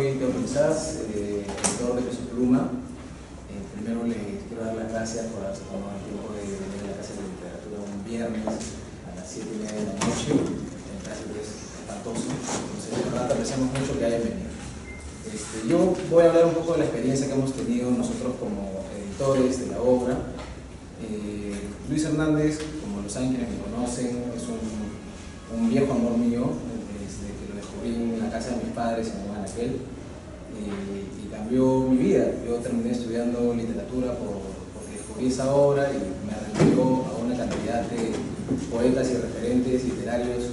soy Teodoro Quizás, editor de Peso Pluma. Primero les quiero dar las gracias por haberse tomado el tiempo de venir a la Casa de la Literatura un viernes a las 7:30 de la noche. El tráfico es espantoso, entonces de verdad apreciamos mucho que hayan venido. Yo voy a hablar un poco de la experiencia que hemos tenido nosotros como editores de la obra. Luis Hernández, como lo saben quienes me conocen, es un viejo amor mío, desde que lo descubrí en la casa de mis padres en Anaquel, y cambió mi vida. Yo terminé estudiando literatura porque descubrí esa obra y me arremetió a una cantidad de poetas y referentes literarios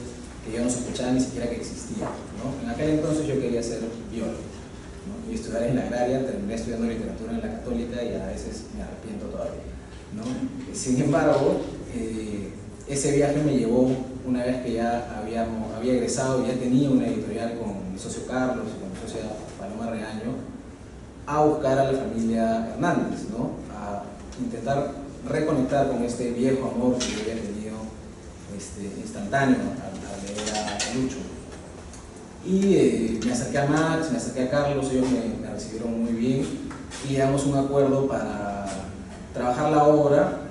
que yo no sospechaba ni siquiera que existían, ¿no? En aquel entonces yo quería ser biólogo, ¿no? Y estudiar en la agraria. Terminé estudiando literatura en la Católica y a veces me arrepiento todavía, ¿no? Sin embargo, ese viaje me llevó, una vez que ya había egresado y ya tenía una editorial con mi socio Carlos y con mi socia Paloma Reaño, a buscar a la familia Hernández, ¿no? A intentar reconectar con este viejo amor que yo había tenido instantáneo al leer a Lucho. Y me acerqué a Max, me acerqué a Carlos, ellos me recibieron muy bien y llegamos a un acuerdo para trabajar la obra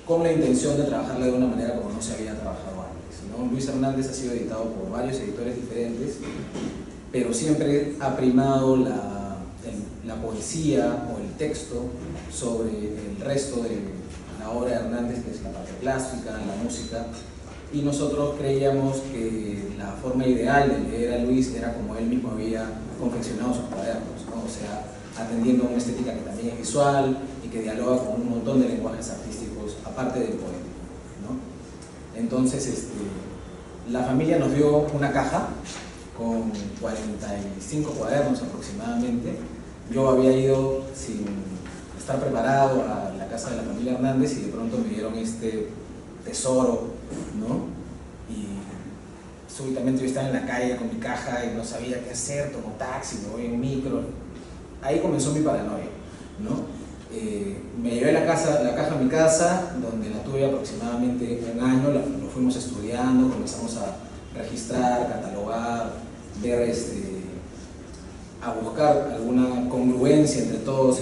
con la intención de trabajarla de una manera como no se había trabajado antes, ¿no? Luis Hernández ha sido editado por varios editores diferentes, pero siempre ha primado la poesía o el texto sobre el resto de la obra de Hernández, que es la parte plástica, la música, y nosotros creíamos que la forma ideal de leer a Luis era como él mismo había confeccionado sus cuadernos, ¿no? O sea, atendiendo a una estética que también es visual y que dialoga con un montón de lenguajes artísticos aparte del poético, ¿no? Entonces la familia nos dio una caja con 45 cuadernos aproximadamente. Yo había ido sin estar preparado a la casa de la familia Hernández y de pronto me dieron este tesoro, ¿no? Y súbitamente yo estaba en la calle con mi caja y no sabía qué hacer, tomo taxi, me voy en micro. Ahí comenzó mi paranoia, ¿no? Me llevé la caja a mi casa, donde la tuve aproximadamente un año, lo fuimos estudiando, comenzamos a registrar, catalogar, ver, a buscar alguna congruencia entre todos,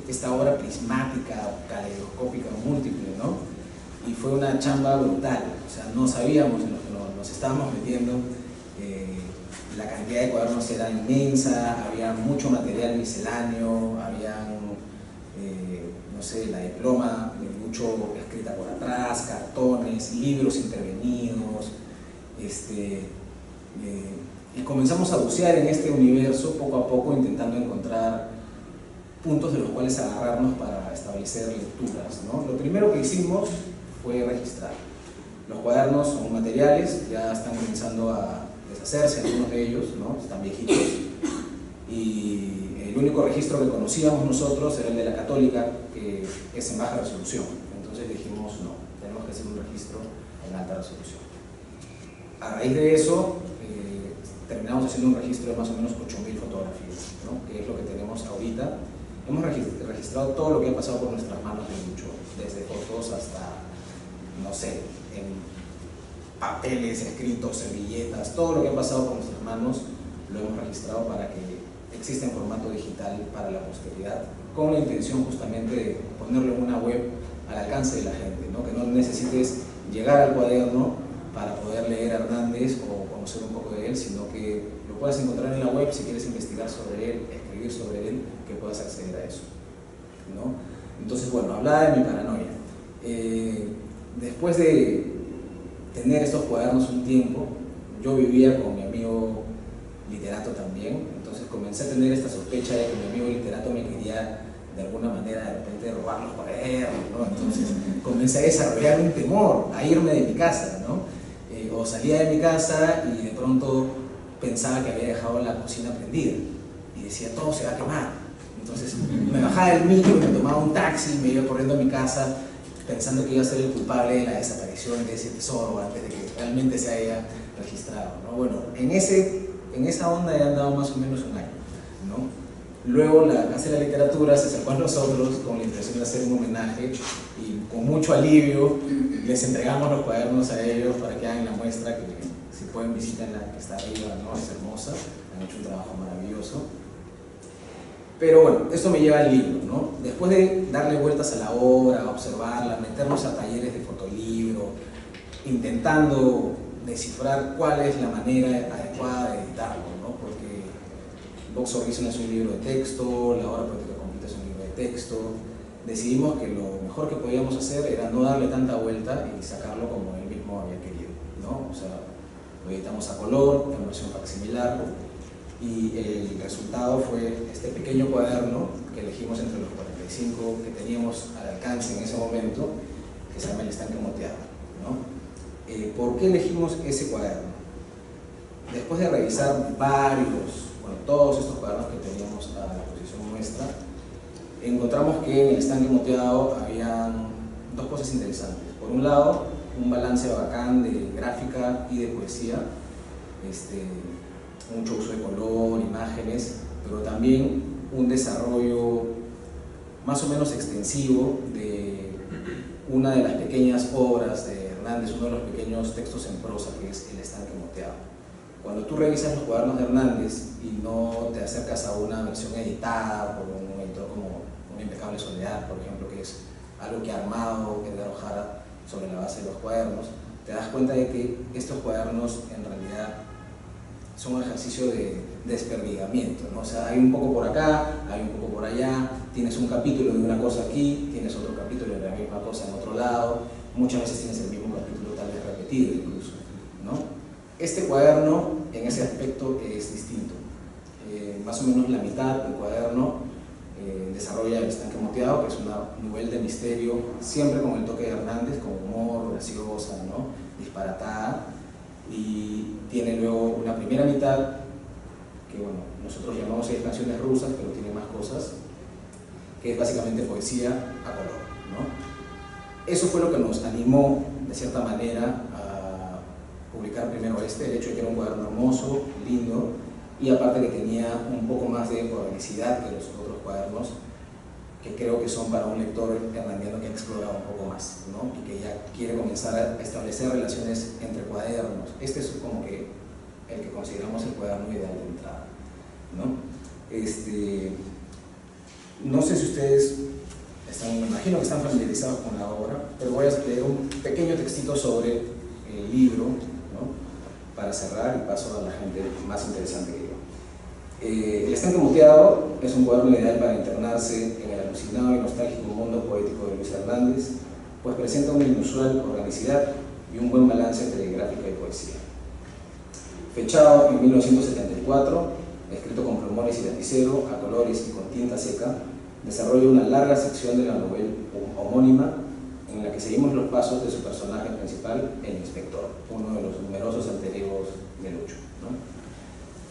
esta obra prismática, caleidoscópica, múltiple, ¿no? Y fue una chamba brutal, o sea, no sabíamos en lo que nos estábamos metiendo. La cantidad de cuadernos era inmensa, había mucho material misceláneo, habían, no sé, la diploma de Lucho escrita por atrás, cartones, libros intervenidos, y comenzamos a bucear en este universo poco a poco, intentando encontrar puntos de los cuales agarrarnos para establecer lecturas, ¿no? Lo primero que hicimos fue registrar. Los cuadernos son materiales, ya están comenzando a deshacerse algunos de ellos, ¿no? Están viejitos, y el único registro que conocíamos nosotros era el de la Católica, que es en baja resolución. Entonces dijimos, no, tenemos que hacer un registro en alta resolución. A raíz de eso, terminamos haciendo un registro de más o menos 8.000 fotografías, ¿no? Que es lo que tenemos ahorita. Hemos registrado todo lo que ha pasado por nuestras manos de Lucho, desde fotos hasta, no sé, en papeles, escritos, servilletas, todo lo que ha pasado por nuestras manos lo hemos registrado para que exista en formato digital para la posteridad, con la intención justamente de ponerlo en una web al alcance de la gente, ¿no? Que no necesites llegar al cuaderno para poder leer a Hernández o conocer un poco de él, sino que lo puedas encontrar en la web si quieres investigar sobre él, escribir sobre él, que puedas acceder a eso, ¿no? Entonces, bueno, hablaba de mi paranoia. Después de tener estos cuadernos un tiempo, yo vivía con mi amigo literato también, entonces comencé a tener esta sospecha de que mi amigo literato me quería de alguna manera de repente robar los cuadernos, ¿no? Entonces comencé a desarrollar un temor a irme de mi casa, ¿no? O salía de mi casa y de pronto pensaba que había dejado la cocina prendida y decía, todo se va a quemar. Entonces me bajaba del micro, me tomaba un taxi y me iba corriendo a mi casa pensando que iba a ser el culpable de la desaparición de ese tesoro antes de que realmente se haya registrado, ¿no? Bueno, en esa onda ya andaba más o menos un año, ¿no? Luego la Casa de la Literatura se acercó a nosotros con la intención de hacer un homenaje y con mucho alivio les entregamos los cuadernos a ellos para que hagan la muestra, que si pueden visiten la que está arriba, ¿no? Es hermosa, han hecho un trabajo maravilloso. Pero bueno, esto me lleva al libro, ¿no? Después de darle vueltas a la obra, observarla, meternos a talleres de fotolibro, intentando descifrar cuál es la manera adecuada de editarlo, ¿no? Porque Vox Horizon es un libro de texto, la obra poética completa es un libro de texto. Decidimos que lo mejor que podíamos hacer era no darle tanta vuelta y sacarlo como él mismo había querido, ¿no? O sea, lo editamos a color, en versión facsimilar, y el resultado fue este pequeño cuaderno que elegimos entre los 45 que teníamos al alcance en ese momento, que se llama El Estanque Moteado, ¿no? ¿Por qué elegimos ese cuaderno? Después de revisar todos estos cuadernos que teníamos a la disposición nuestra, encontramos que en El Estanque Moteado habían dos cosas interesantes. Por un lado, un balance bacán de gráfica y de poesía, mucho uso de color, imágenes, pero también un desarrollo más o menos extensivo de una de las pequeñas obras de Hernández, uno de los pequeños textos en prosa, que es El Estanque Moteado. Cuando tú revisas los cuadernos de Hernández y no te acercas a una versión editada por un editor como Una Impecable Soledad, por ejemplo, que es algo que ha armado Edgar Ojara sobre la base de los cuadernos, te das cuenta de que estos cuadernos en realidad son un ejercicio de desperdigamiento, ¿no? O sea, hay un poco por acá, hay un poco por allá, tienes un capítulo de una cosa aquí, tienes otro capítulo de la misma cosa en otro lado, muchas veces tienes el mismo capítulo tal vez repetido incluso, ¿no? Este cuaderno en ese aspecto es distinto. Más o menos la mitad del cuaderno desarrolla El Estanque Moteado, que es una novela de misterio, siempre con el toque de Hernández, con humor, graciosa, ¿no? Disparatada, y tiene luego una primera mitad que, bueno, nosotros llamamos 6 canciones rusas, pero tiene más cosas, que es básicamente poesía a color, ¿no? Eso fue lo que nos animó, de cierta manera, a publicar primero el hecho de que era un cuaderno hermoso, lindo, y aparte que tenía un poco más de organicidad que los otros cuadernos, que creo que son para un lector hernandiano que ha explorado un poco más, ¿no? Y que ya quiere comenzar a establecer relaciones entre cuadernos. Este es como que el que consideramos el cuaderno ideal de entrada, ¿no? No sé si ustedes me imagino que están familiarizados con la obra, pero voy a leer un pequeño textito sobre el libro, ¿no? Para cerrar y paso a la gente más interesante que yo. El Estanque Moteado es un cuaderno ideal para internarse en el alucinado y nostálgico mundo poético de Luis Hernández, pues presenta una inusual organicidad y un buen balance entre gráfica y poesía. Fechado en 1974, escrito con plumones y lapicero, a colores y con tinta seca, desarrolla una larga sección de la novela homónima en la que seguimos los pasos de su personaje principal, el inspector, uno de los numerosos alter egos de Lucho, ¿no?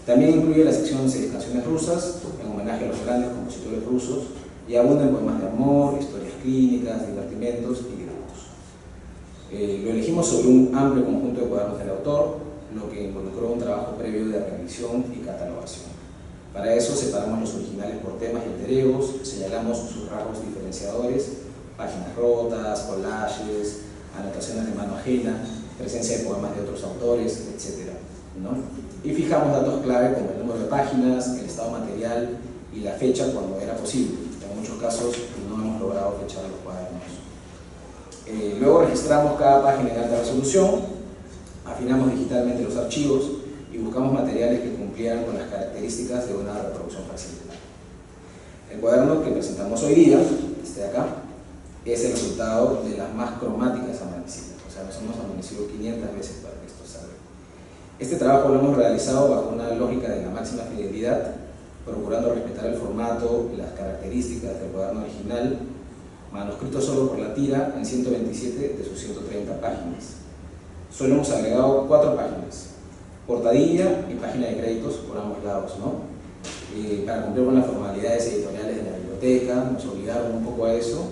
También incluye la sección 6 canciones rusas, en homenaje a los grandes compositores rusos, y abunda en poemas de amor, historias clínicas, divertimentos y dibujos. Lo elegimos sobre un amplio conjunto de cuadernos del autor, lo que involucró un trabajo previo de revisión y catalogación. Para eso separamos los originales por temas y alter egos, señalamos sus rasgos diferenciadores, páginas rotas, collages, anotaciones de mano ajena, presencia de poemas de otros autores, etc., ¿no? Y fijamos datos clave como el número de páginas, el estado material y la fecha cuando era posible. En muchos casos no hemos logrado fechar los cuadernos. Luego registramos cada página en alta resolución, afinamos digitalmente los archivos y buscamos materiales que cumplieran con las características de una reproducción facsimilar. El cuaderno que presentamos hoy día, este de acá, es el resultado de las más cromáticas amanecidas. O sea, nos hemos amanecido 500 veces para que esto salga. Este trabajo lo hemos realizado bajo una lógica de la máxima fidelidad, procurando respetar el formato y las características del cuaderno original, manuscrito solo por la tira en 127 de sus 130 páginas. Solo hemos agregado 4 páginas, portadilla y página de créditos por ambos lados, ¿no? Para cumplir con las formalidades editoriales de la biblioteca, nos obligaron un poco a eso,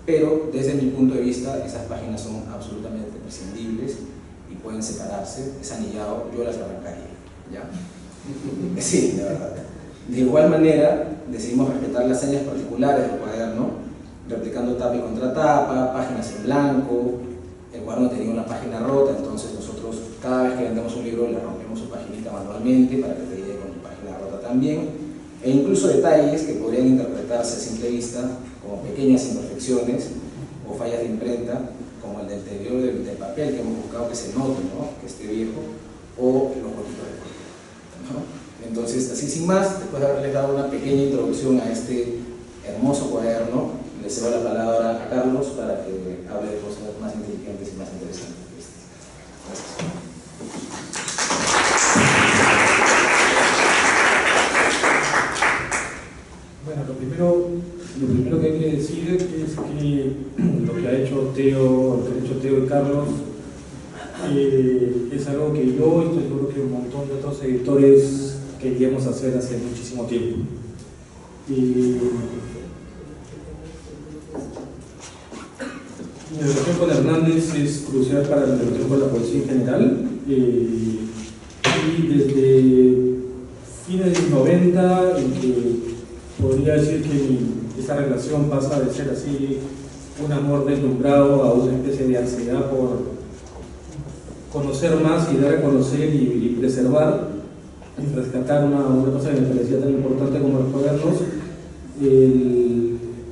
pero desde mi punto de vista esas páginas son absolutamente prescindibles y pueden separarse, es anillado, yo las arrancaría, ¿ya? Sí, de verdad. De igual manera, decidimos respetar las señas particulares del cuaderno, replicando tapa y contratapa, páginas en blanco. El cuaderno tenía una página rota, entonces nosotros cada vez que vendemos un libro le rompemos su paginita manualmente para que te llegue con tu página también, e incluso detalles que podrían interpretarse a simple vista como pequeñas imperfecciones o fallas de imprenta, como el deterioro del papel que hemos buscado que se note, ¿no?, que esté viejo, o los botitos de color, ¿no? Entonces, así sin más, después de haberles dado una pequeña introducción a este hermoso cuaderno, le cedo la palabra a Carlos para que hable de cosas más inteligentes y más interesantes. Gracias. Bueno, lo primero que hay que decir es que lo que ha hecho Teo y Carlos es algo que yo y estoy seguro que un montón de otros editores queríamos hacer hace muchísimo tiempo. Mi relación con Hernández es crucial para mi relación con la poesía en general, y desde fines de los 90, en que podría decir que esta relación pasa de ser así un amor deslumbrado a una especie de ansiedad por conocer más y dar a conocer y preservar y rescatar una cosa que me parecía tan importante como los cuadernos,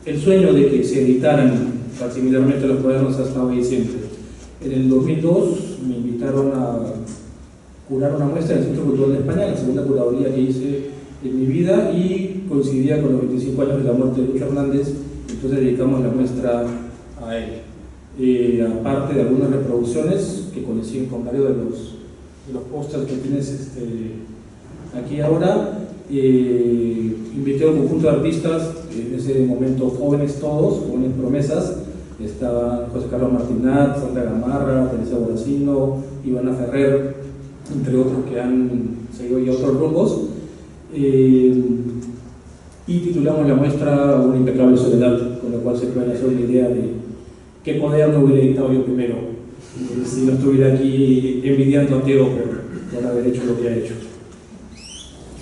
el sueño de que se editaran similarmente los cuadernos ha estado ahí siempre. En el 2002 me invitaron a curar una muestra del Centro Cultural de España, la segunda curaduría que hice en mi vida, y coincidía con los 25 años de la muerte de Lucho Hernández, entonces dedicamos la muestra a él. Aparte de algunas reproducciones que coinciden con varios de los pósters que tienes aquí ahora, invité a un conjunto de artistas, en ese momento jóvenes todos, jóvenes promesas. Estaban José Carlos Martinat, Sandra Gamarra, Teresa Boracino, Ivana Ferrer, entre otros que han seguido ya otros rumbos, y titulamos la muestra Una impecable soledad, con lo cual se puede hacer una idea de qué cuaderno hubiera editado yo primero, si no estuviera aquí envidiando a Teo por haber hecho lo que ha hecho.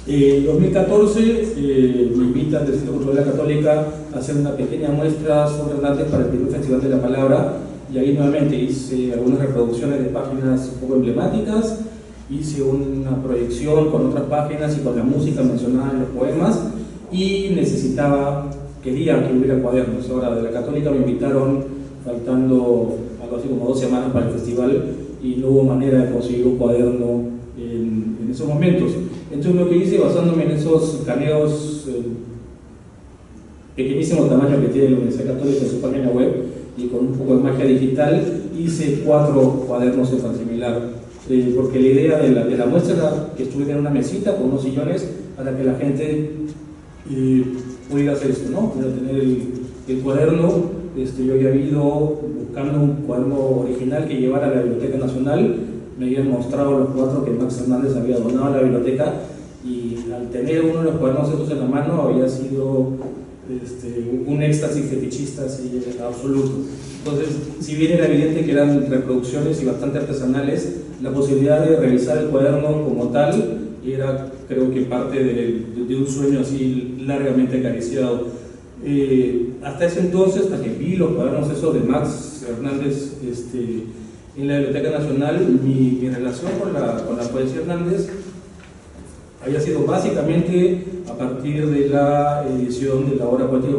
En 2014 me invitan del Centro Cultural de la Católica a hacer una pequeña muestra sobre Hernández para el primer Festival de la Palabra, y ahí nuevamente hice algunas reproducciones de páginas un poco emblemáticas, hice una proyección con otras páginas y con la música mencionada en los poemas, y quería que hubiera cuadernos. Ahora de la Católica me invitaron faltando algo así como 2 semanas para el festival, y no hubo manera de conseguir un cuaderno en esos momentos. Entonces lo que hice, basándome en esos escaneos pequeñísimo tamaño que tiene la Universidad Católica en su página web, y con un poco de magia digital, hice 4 cuadernos de facsimilar, porque la idea de la muestra era que estuviera en una mesita con unos sillones para que la gente pudiera hacer esto, ¿no? Pudiera tener el cuaderno. Yo había ido buscando un cuaderno original que llevara a la Biblioteca Nacional. Me habían mostrado los 4 que Max Hernández había donado a la biblioteca, y al tener uno de los cuadernos estos en la mano había sido un éxtasis fetichista así absoluto. Entonces, si bien era evidente que eran reproducciones y bastante artesanales, la posibilidad de revisar el cuaderno como tal era, creo que, parte de un sueño así largamente acariciado. Hasta ese entonces, hasta que vi los cuadernos esos de Max Hernández en la Biblioteca Nacional, mi relación con la poesía Hernández había sido básicamente a partir de la edición de la obra poética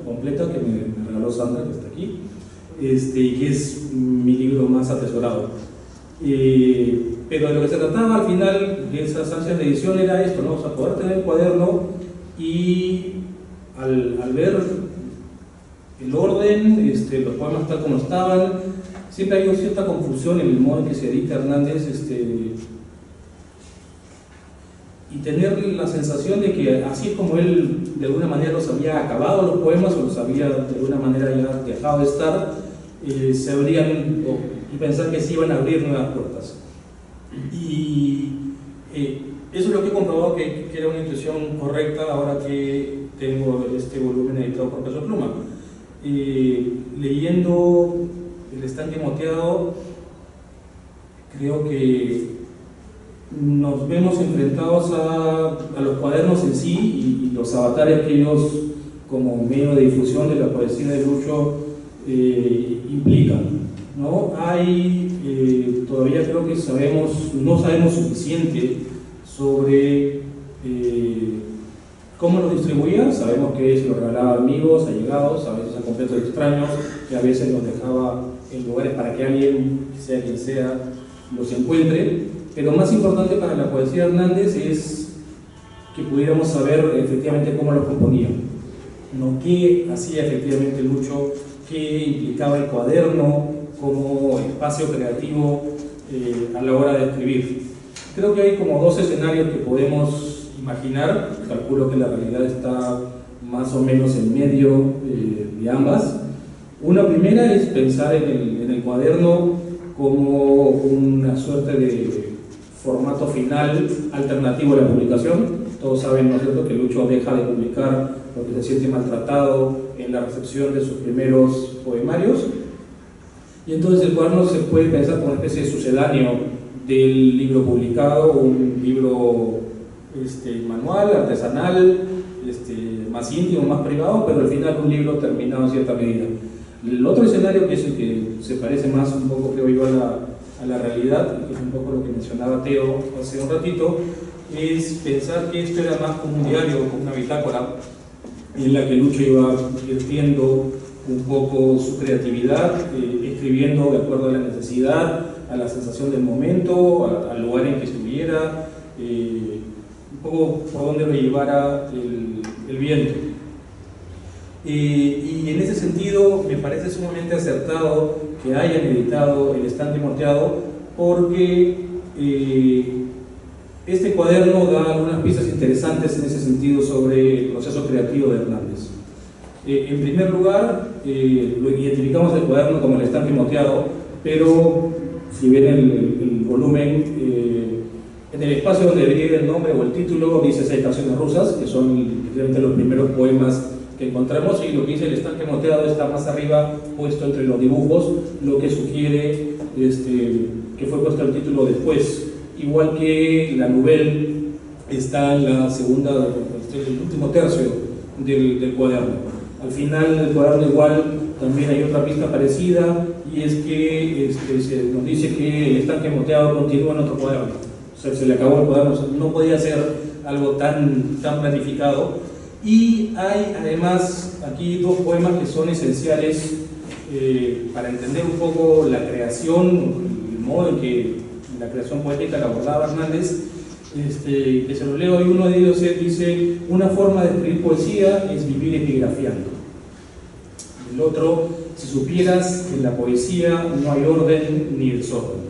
completa que me regaló Sandra, que está aquí, y que es mi libro más atesorado. Pero de lo que se trataba al final de esas ansias de edición era esto, ¿no? O sea, poder tener el cuaderno, y al ver el orden, los poemas tal como estaban, siempre hay cierta confusión en el modo en que se edita Hernández, y tener la sensación de que así como él de alguna manera los había acabado los poemas, o los había de alguna manera ya dejado de estar, se abrían, y pensar que sí iban a abrir nuevas puertas. Y eso es lo que he comprobado que era una intuición correcta ahora que tengo este volumen editado por Peso Pluma. Leyendo El estanque moteado, creo que nos vemos enfrentados a los cuadernos en sí, y los avatares que ellos, como medio de difusión de la poesía de Lucho, implican, ¿no? Todavía creo que no sabemos suficiente sobre ¿Cómo lo distribuía? Sabemos que se lo regalaba a amigos, allegados, a veces a completos extraños, que a veces los dejaba en lugares para que alguien, sea quien sea, los encuentre. Pero más importante para la poesía de Hernández es que pudiéramos saber efectivamente cómo lo componía, ¿no? Qué hacía efectivamente Lucho, qué implicaba el cuaderno como espacio creativo a la hora de escribir. Creo que hay como dos escenarios que podemos imaginar. Calculo que la realidad está más o menos en medio de ambas. Una primera es pensar en el cuaderno como una suerte de formato final alternativo a la publicación. Todos saben, ¿no es cierto?, que Lucho deja de publicar porque se siente maltratado en la recepción de sus primeros poemarios. Y entonces el cuaderno se puede pensar como una especie de sucedáneo del libro publicado, un libro manual, artesanal, más íntimo, más privado, pero al final un libro terminado en cierta medida. El otro escenario, que es el que se parece más un poco, creo yo, a la realidad, que es un poco lo que mencionaba Teo hace un ratito, es pensar que esto era más como un diario, como una bitácora, en la que Lucho iba vertiendo un poco su creatividad, escribiendo de acuerdo a la necesidad, a la sensación del momento, al lugar en que estuviera, un poco por donde lo llevara el viento. Y en ese sentido me parece sumamente acertado que hayan editado El Estanque Moteado, porque este cuaderno da algunas pistas interesantes en ese sentido sobre el proceso creativo de Hernández. En primer lugar, lo identificamos el cuaderno como El Estanque Moteado, pero si ven el volumen, en el espacio donde debería ir el nombre o el título dice 6 canciones rusas, que son los primeros poemas que encontramos, y lo que dice El Estanque Moteado está más arriba, puesto entre los dibujos, lo que sugiere que fue puesto el título después, igual que la nouvelle está en la segunda, el último tercio del cuaderno. Al final del cuaderno igual también hay otra pista parecida, y es que se nos dice que El Estanque Moteado continúa en otro cuaderno. O sea, se le acabó el cuaderno, no podía ser algo tan planificado. Y hay además aquí dos poemas que son esenciales para entender un poco la creación, el modo en que la creación poética la abordaba Hernández, que se los leo. Y uno de ellos dice: una forma de escribir poesía es vivir epigrafiando. El otro: si supieras que en la poesía no hay orden ni desorden.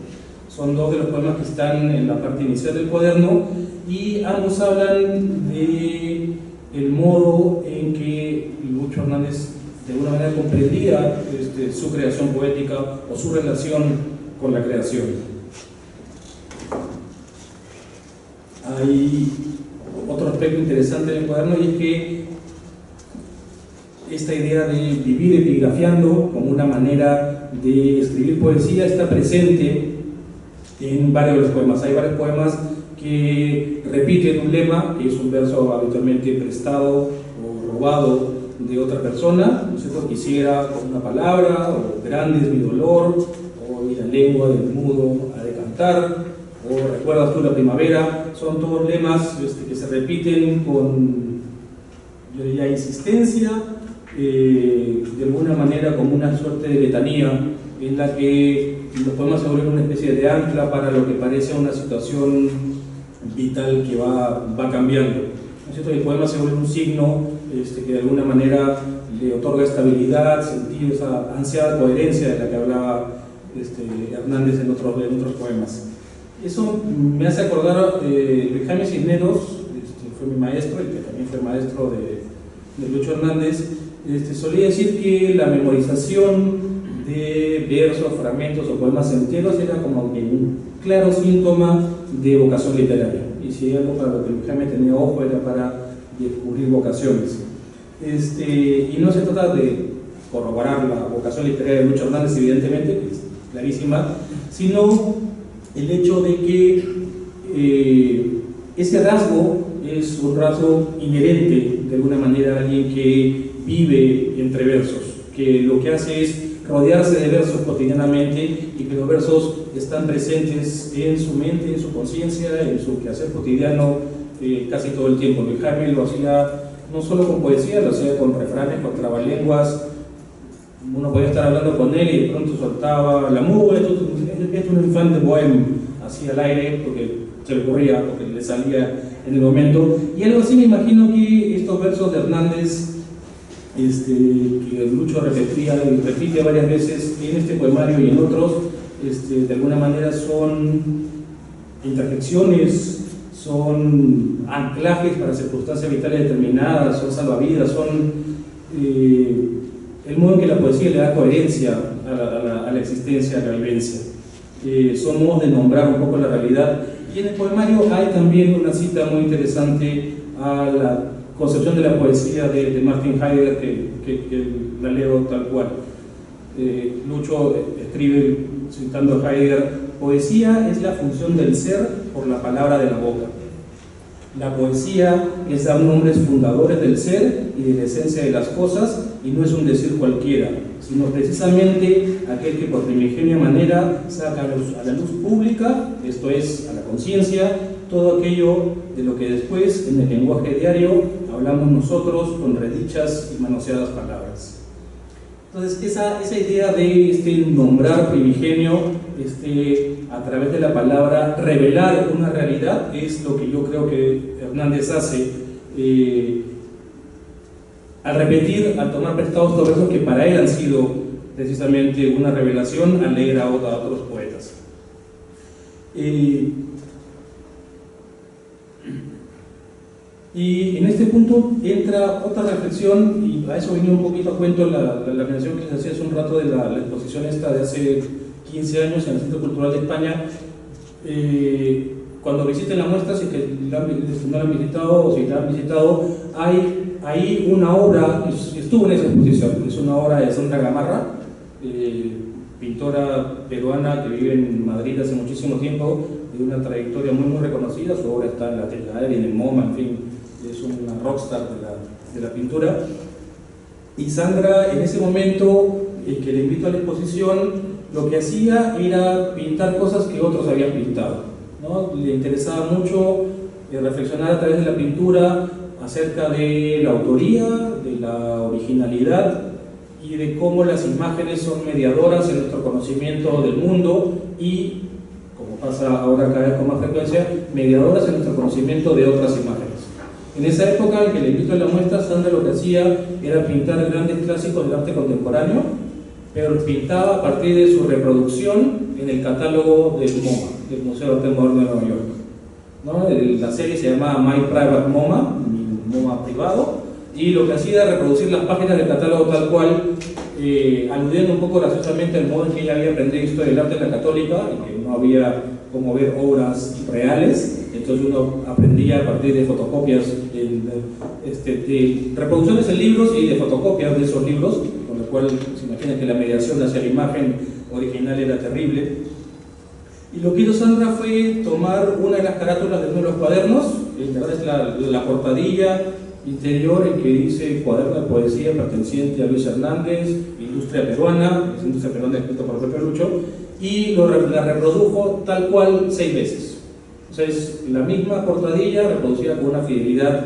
Son dos de los poemas que están en la parte inicial del cuaderno, y ambos hablan de el modo en que Lucho Hernández de alguna manera comprendía su creación poética o su relación con la creación. Hay otro aspecto interesante del cuaderno, y es que esta idea de vivir epigrafiando como una manera de escribir poesía está presente en varios de los poemas. Hay varios poemas que repiten un lema, que es un verso habitualmente prestado o robado de otra persona, ¿no es cierto? Quisiera con una palabra, o grande es mi dolor, o y la lengua del mudo ha de cantar, o recuerdas tú la primavera. Son todos lemas que se repiten con, yo diría, insistencia, de alguna manera como una suerte de letanía, en la que los poemas se vuelven una especie de ancla para lo que parece una situación vital que va cambiando, ¿no es cierto? El poema se vuelve un signo que de alguna manera le otorga estabilidad, sentido, esa ansiada coherencia de la que hablaba Hernández en otros poemas. Eso me hace acordar Luis Jaime Cisneros, fue mi maestro, y que también fue maestro de Lucho Hernández. Solía decir que la memorización de versos, fragmentos o poemas enteros era como que un claro síntoma de vocación literaria, y si hay algo para lo que Luis Jaime tenía ojo era para descubrir vocaciones. Y no se trata de corroborar la vocación literaria de Lucho Hernández, evidentemente, que es clarísima, sino el hecho de que ese rasgo es un rasgo inherente de alguna manera a alguien que vive entre versos, que lo que hace es rodearse de versos cotidianamente, y que los versos están presentes en su mente, en su conciencia, en su quehacer cotidiano casi todo el tiempo. Luis Jaime lo hacía no solo con poesía, lo hacía con refranes, con trabalenguas. Uno podía estar hablando con él y de pronto soltaba la muga, esto es un infante bohemio, así al aire, porque se le ocurría, porque le salía en el momento. Y algo así me imagino que estos versos de Hernández, que Lucho repetía y repite varias veces en este poemario y en otros, de alguna manera son interjecciones, son anclajes para circunstancias vitales determinadas, son salvavidas, son el modo en que la poesía le da coherencia a la existencia, a la vivencia. Son modos de nombrar un poco la realidad. Y en el poemario hay también una cita muy interesante a la concepción de la poesía de Martin Heidegger, que la leo tal cual. Lucho escribe, citando a Heidegger: poesía es la función del ser por la palabra de la boca. La poesía es dar nombres fundadores del ser y de la esencia de las cosas, y no es un decir cualquiera, sino precisamente aquel que por primigenia manera saca a la luz pública, esto es, a la conciencia, todo aquello de lo que después, en el lenguaje diario, hablamos nosotros con redichas y manoseadas palabras. Entonces, esa idea de nombrar primigenio, a través de la palabra, revelar una realidad, es lo que yo creo que Hernández hace al repetir, al tomar prestados estos versos que para él han sido precisamente una revelación, al leer a otros poetas. Y en este punto entra otra reflexión, y a eso venía un poquito a cuento la mención que les hacía hace un rato de la exposición esta de hace 15 años en el Centro Cultural de España. Cuando visiten la muestra, si que no la han visitado o si la han visitado, hay ahí una obra, estuvo en esa exposición, es una obra de Sandra Gamarra, pintora peruana que vive en Madrid hace muchísimo tiempo, de una trayectoria muy reconocida. Su obra está en la Tela y en el MoMA, en fin, es una rockstar de la pintura. Y Sandra, en ese momento que le invito a la exposición, lo que hacía era pintar cosas que otros habían pintado, ¿no? Le interesaba mucho reflexionar a través de la pintura acerca de la autoría, de la originalidad y de cómo las imágenes son mediadoras en nuestro conocimiento del mundo y, como pasa ahora cada vez con más frecuencia, mediadoras en nuestro conocimiento de otras imágenes. En esa época, en que le invito a la muestra, Sandra lo que hacía era pintar grandes clásicos del arte contemporáneo, pero pintaba a partir de su reproducción en el catálogo del MoMA, del Museo de Arte Moderno de Nueva York, ¿no? La serie se llamaba My Private MoMA, mi MoMA privado, y lo que hacía era reproducir las páginas del catálogo tal cual, aludiendo un poco graciosamente al modo en que ella había aprendido historia del arte en la Católica, y que no había cómo ver obras reales. Entonces uno aprendía a partir de fotocopias, de reproducciones en libros y de fotocopias de esos libros, con lo cual se imagina que la mediación hacia la imagen original era terrible. Y lo que hizo Sandra fue tomar una de las carátulas de uno de los cuadernos, en verdad es la portadilla interior en que dice Cuaderno de Poesía perteneciente a Luis Hernández, Industria Peruana, es Industria Peruana escrito por Pepe Lucho, y la reprodujo tal cual 6 veces. O sea, es la misma portadilla reproducida con una fidelidad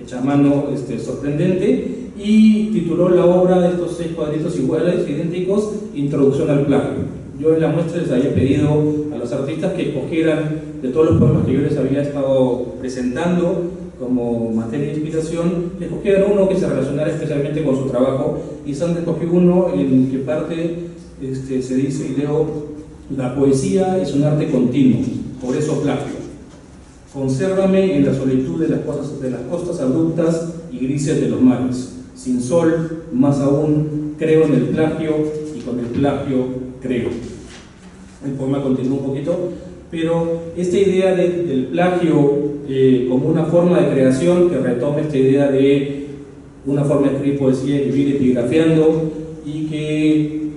hecha a mano sorprendente, y tituló la obra de estos 6 cuadritos iguales, idénticos, Introducción al plagio. Yo en la muestra les había pedido a los artistas que escogieran de todos los poemas que yo les había estado presentando como materia de inspiración, que escogieran uno que se relacionara especialmente con su trabajo, y Sandra escogió uno en que parte se dice, y leo: la poesía es un arte continuo, por eso plagio. Consérvame en la solitud de las costas abruptas y grises de los mares. Sin sol, más aún, creo en el plagio, y con el plagio creo. El poema continúa un poquito, pero esta idea del plagio como una forma de creación que retoma esta idea de una forma de escribir poesía y vivir epigrafiando, y que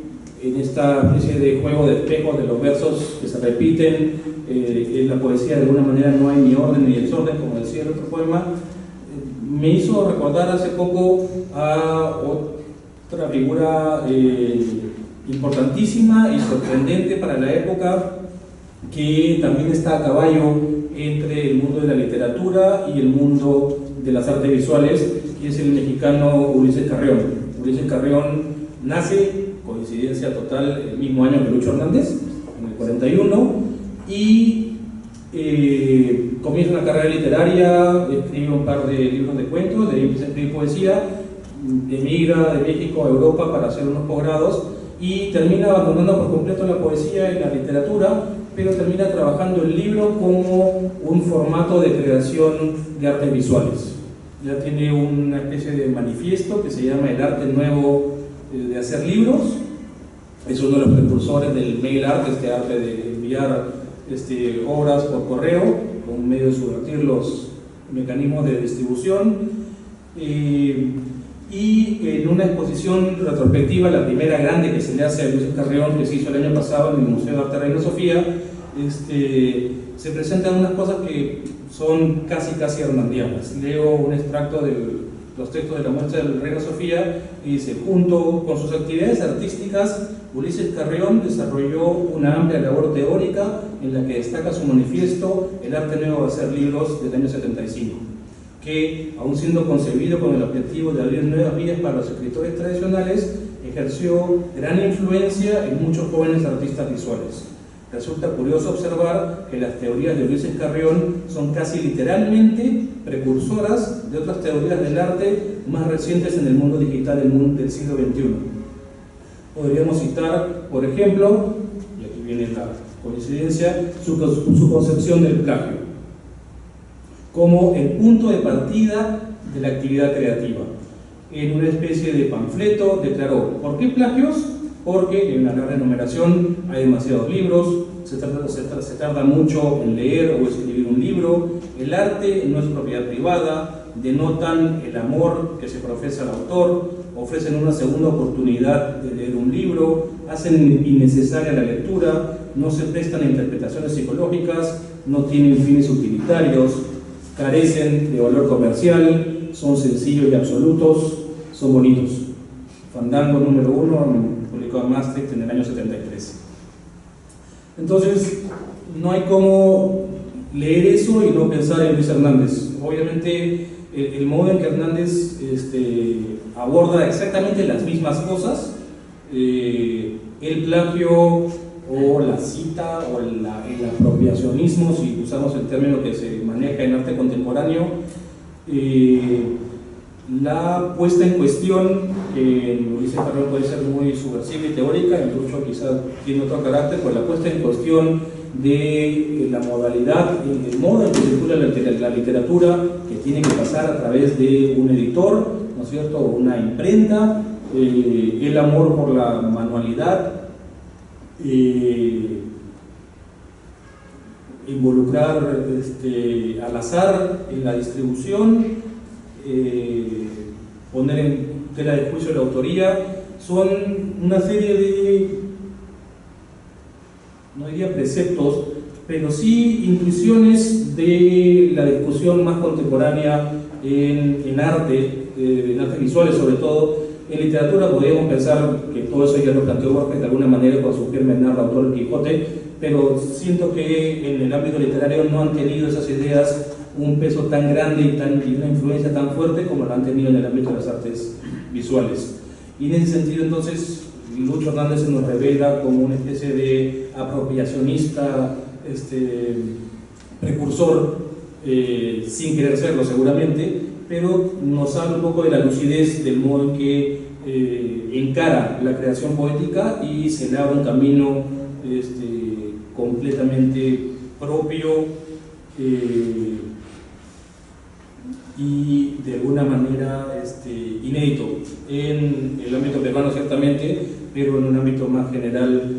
en esta especie de juego de espejos de los versos que se repiten, en la poesía de alguna manera no hay ni orden ni desorden, como decía el otro poema, me hizo recordar hace poco a otra figura importantísima y sorprendente para la época, que también está a caballo entre el mundo de la literatura y el mundo de las artes visuales, que es el mexicano Ulises Carrión. Ulises Carrión nace, coincidencia total, el mismo año que Lucho Hernández, en el 41, y comienza una carrera literaria, escribe un par de libros de cuentos, de ahí empieza a escribir poesía, emigra de México a Europa para hacer unos posgrados y termina abandonando por completo la poesía y la literatura, pero termina trabajando el libro como un formato de creación de artes visuales. Ya tiene una especie de manifiesto que se llama El arte nuevo de hacer libros. Es uno de los precursores del mail art, este arte de enviar obras por correo, con un medio de subvertir los mecanismos de distribución. Y en una exposición retrospectiva, la primera grande que se le hace a Luis Carrión, que se hizo el año pasado en el Museo de Arte Reina Sofía, se presentan unas cosas que son casi hernandianas. Leo un extracto de los textos de la muestra de Reina Sofía y dice: junto con sus actividades artísticas, Ulises Carrión desarrolló una amplia labor teórica en la que destaca su manifiesto El arte nuevo de hacer libros del año 75, que, aun siendo concebido con el objetivo de abrir nuevas vías para los escritores tradicionales, ejerció gran influencia en muchos jóvenes artistas visuales. Resulta curioso observar que las teorías de Ulises Carrión son casi literalmente precursoras de otras teorías del arte más recientes en el mundo digital del siglo XXI. Podríamos citar, por ejemplo, y aquí viene la coincidencia, su concepción del plagio como el punto de partida de la actividad creativa. En una especie de panfleto declaró: ¿por qué plagios? Porque en la larga enumeración hay demasiados libros, se tarda mucho en leer o escribir un libro, el arte no es propiedad privada, denotan el amor que se profesa al autor, ofrecen una segunda oportunidad de leer un libro, hacen innecesaria la lectura, no se prestan a interpretaciones psicológicas, no tienen fines utilitarios, carecen de valor comercial, son sencillos y absolutos, son bonitos. Fandango número 1, publicado en Maastricht en el año 73. Entonces, no hay cómo leer eso y no pensar en Luis Hernández. Obviamente, el modo en que Hernández aborda exactamente las mismas cosas, el plagio o la cita o el apropiacionismo, si usamos el término que se maneja en arte contemporáneo, la puesta en cuestión, que en Ulises Carrión puede ser muy subversiva y teórica, en Lucho quizás tiene otro carácter, pues la puesta en cuestión de la modalidad, el modo en que circula la literatura, que tiene que pasar a través de un editor, ¿no es cierto?, o una imprenta, el amor por la manualidad, involucrar al azar en la distribución, poner en tela de juicio la autoría, son una serie de, no diría preceptos, pero sí intuiciones de la discusión más contemporánea en arte, en artes visuales sobre todo. En literatura podríamos pensar que todo eso ya lo planteó Borges de alguna manera con su germen narra autor El Quijote, pero siento que en el ámbito literario no han tenido esas ideas un peso tan grande y una influencia tan fuerte como lo han tenido en el ámbito de las artes visuales. Y en ese sentido, entonces, Lucho Hernández se nos revela como una especie de apropiacionista, precursor, sin querer serlo seguramente, pero nos habla un poco de la lucidez del modo en que encara la creación poética y se le abre un camino completamente propio y de alguna manera inédito en el ámbito peruano ciertamente, pero en un ámbito más general,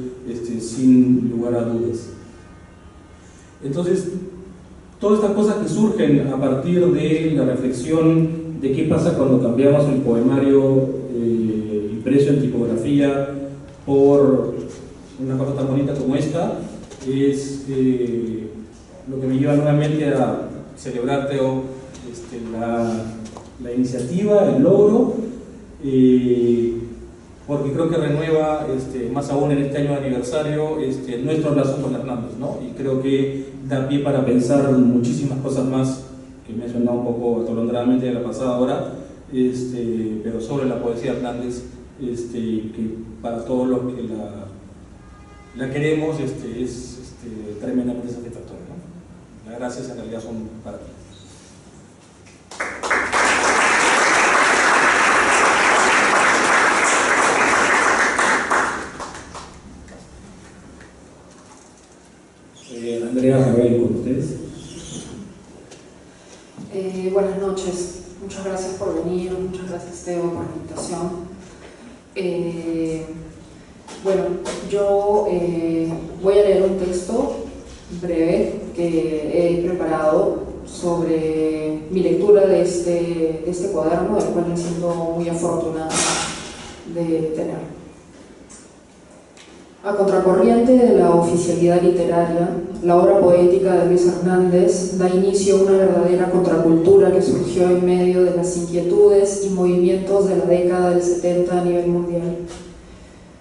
sin lugar a dudas. Entonces, todas estas cosas que surgen a partir de la reflexión de qué pasa cuando cambiamos el poemario impreso en tipografía por una cosa tan bonita como esta, es lo que me lleva nuevamente a celebrar, Teo, la iniciativa, el logro, porque creo que renueva, más aún en este año de aniversario, nuestro lazo con Hernández, ¿no? Y creo que da pie para pensar muchísimas cosas más que he mencionado un poco atolondradamente de la pasada hora, pero sobre la poesía Hernández, que para todos los que la queremos es tremendamente satisfactorio, ¿no? Las gracias en realidad son para ti. Andrea, Javier, con ustedes. Buenas noches, muchas gracias por venir, muchas gracias Teo por la invitación. Bueno, yo voy a leer un texto breve que he preparado sobre mi lectura de este cuaderno, del cual me siento muy afortunada de tener. A contracorriente de la oficialidad literaria, la obra poética de Luis Hernández da inicio a una verdadera contracultura que surgió en medio de las inquietudes y movimientos de la década del 70 a nivel mundial.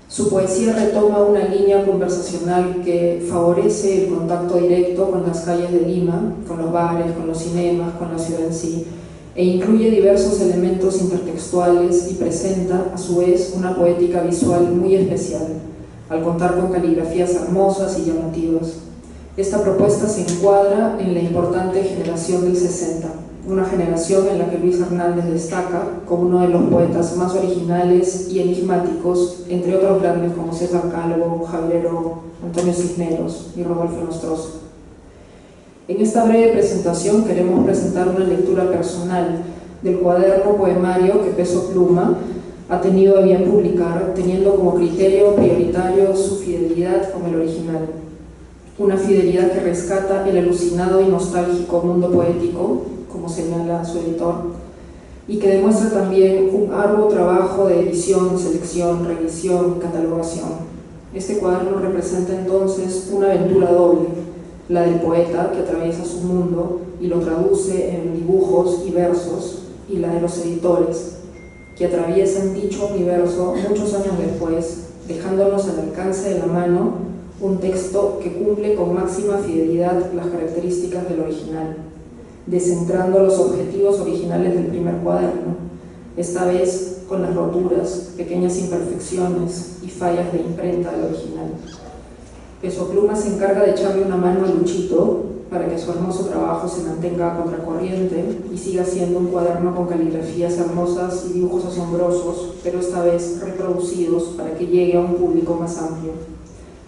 Su poesía retoma una línea conversacional que favorece el contacto directo con las calles de Lima, con los bares, con los cinemas, con la ciudad en sí, e incluye diversos elementos intertextuales y presenta, a su vez, una poética visual muy especial, al contar con caligrafías hermosas y llamativas. Esta propuesta se encuadra en la importante generación del 60, una generación en la que Luis Hernández destaca como uno de los poetas más originales y enigmáticos, entre otros grandes como César Calvo, Javier Heró, Antonio Cisneros y Rodolfo Nostroza. En esta breve presentación queremos presentar una lectura personal del cuaderno poemario que Peso Pluma ha tenido a bien publicar, teniendo como criterio prioritario su fidelidad con el original. Una fidelidad que rescata el alucinado y nostálgico mundo poético, como señala su editor, y que demuestra también un arduo trabajo de edición, selección, revisión y catalogación. Este cuaderno representa entonces una aventura doble, la del poeta que atraviesa su mundo y lo traduce en dibujos y versos, y la de los editores, que atraviesan dicho universo muchos años después, dejándonos al alcance de la mano un texto que cumple con máxima fidelidad las características del original, descentrando los objetivos originales del primer cuaderno, esta vez con las roturas, pequeñas imperfecciones y fallas de imprenta del original. Peso Pluma se encarga de echarle una mano a Luchito para que su hermoso trabajo se mantenga a contracorriente y siga siendo un cuaderno con caligrafías hermosas y dibujos asombrosos, pero esta vez reproducidos para que llegue a un público más amplio.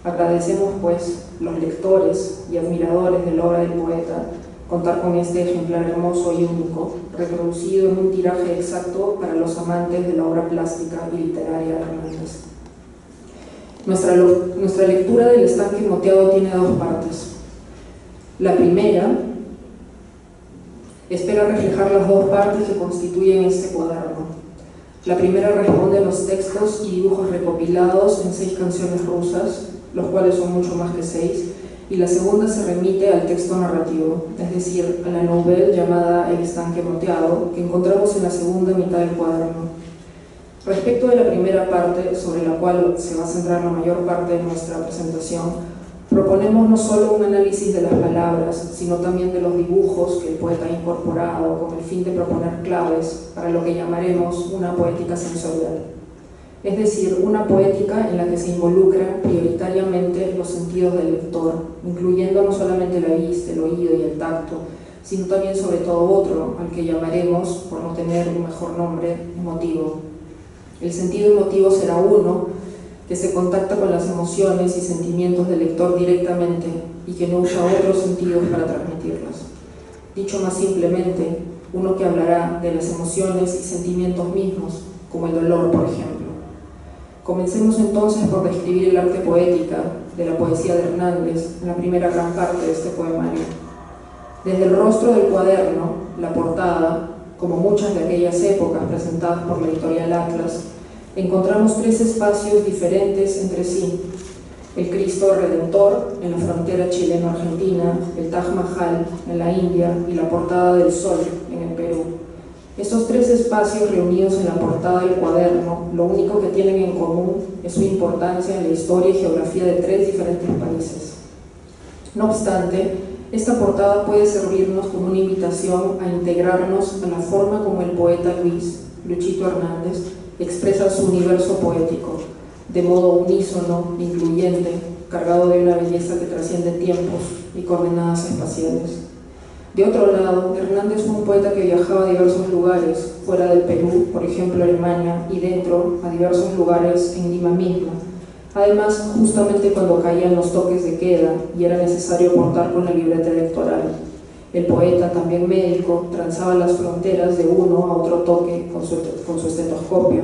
Agradecemos, pues, los lectores y admiradores de la obra del poeta contar con este ejemplar hermoso y único, reproducido en un tiraje exacto para los amantes de la obra plástica y literaria de Hernández. Nuestra lectura del estanque moteado tiene dos partes. La primera espera reflejar las dos partes que constituyen este cuaderno. La primera responde a los textos y dibujos recopilados en 6 canciones rusas, los cuales son mucho más que 6, y la segunda se remite al texto narrativo, es decir, a la novela llamada El estanque moteado, que encontramos en la segunda mitad del cuaderno. Respecto de la primera parte, sobre la cual se va a centrar la mayor parte de nuestra presentación, proponemos no solo un análisis de las palabras, sino también de los dibujos que el poeta ha incorporado con el fin de proponer claves para lo que llamaremos una poética sensorial. Es decir, una poética en la que se involucran prioritariamente los sentidos del lector, incluyendo no solamente la vista, el oído y el tacto, sino también sobre todo otro, al que llamaremos, por no tener un mejor nombre, emotivo. El sentido emotivo será uno que se contacta con las emociones y sentimientos del lector directamente y que no usa otros sentidos para transmitirlas. Dicho más simplemente, uno que hablará de las emociones y sentimientos mismos, como el dolor, por ejemplo. Comencemos entonces por describir el arte poética de la poesía de Hernández en la primera gran parte de este poemario. Desde el rostro del cuaderno, la portada, como muchas de aquellas épocas presentadas por la editorial Atlas, encontramos 3 espacios diferentes entre sí: el Cristo Redentor en la frontera chileno-argentina, el Taj Mahal en la India y la Portada del Sol en el Perú. Estos 3 espacios reunidos en la portada del cuaderno, lo único que tienen en común es su importancia en la historia y geografía de 3 diferentes países. No obstante, Esta portada puede servirnos como una invitación a integrarnos a la forma como el poeta Luchito Hernández, expresa su universo poético, de modo unísono, incluyente, cargado de una belleza que trasciende tiempos y coordenadas espaciales. De otro lado, Hernández fue un poeta que viajaba a diversos lugares, fuera del Perú, por ejemplo Alemania, y dentro, a diversos lugares en Lima misma. Además, justamente cuando caían los toques de queda y era necesario portar con la libreta electoral, el poeta, también médico, transaba las fronteras de uno a otro toque con su estetoscopio,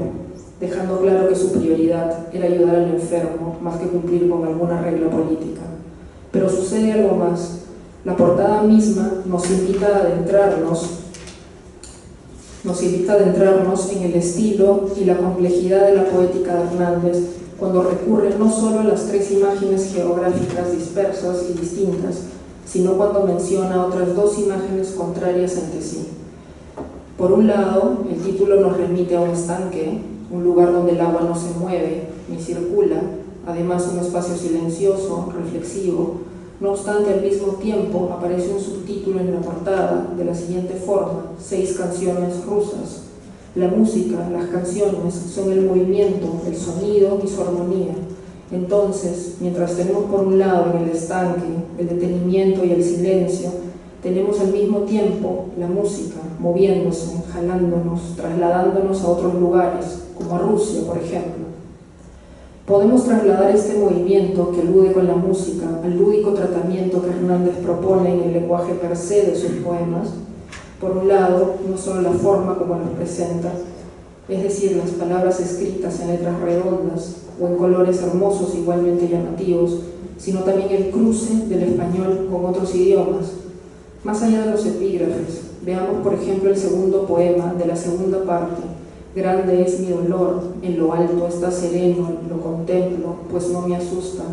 dejando claro que su prioridad era ayudar al enfermo más que cumplir con alguna regla política. Pero sucede algo más. La portada misma nos invita a adentrarnos en el estilo y la complejidad de la poética de Hernández, cuando recurre no solo a las 3 imágenes geográficas dispersas y distintas, sino cuando menciona otras 2 imágenes contrarias entre sí. Por un lado, el título nos remite a un estanque, un lugar donde el agua no se mueve ni circula, además un espacio silencioso, reflexivo. No obstante, al mismo tiempo aparece un subtítulo en la portada de la siguiente forma: 6 canciones rusas. La música, las canciones, son el movimiento, el sonido y su armonía. Entonces, mientras tenemos por un lado en el estanque el detenimiento y el silencio, tenemos al mismo tiempo la música moviéndose, jalándonos, trasladándonos a otros lugares, como a Rusia, por ejemplo. Podemos trasladar este movimiento que alude con la música al lúdico tratamiento que Hernández propone en el lenguaje per se de sus poemas. Por un lado, no solo la forma como los presenta, es decir, las palabras escritas en letras redondas o en colores hermosos igualmente llamativos, sino también el cruce del español con otros idiomas. Más allá de los epígrafes, veamos por ejemplo el segundo poema de la segunda parte: grande es mi dolor, en lo alto está sereno, lo contemplo, pues no me asusta.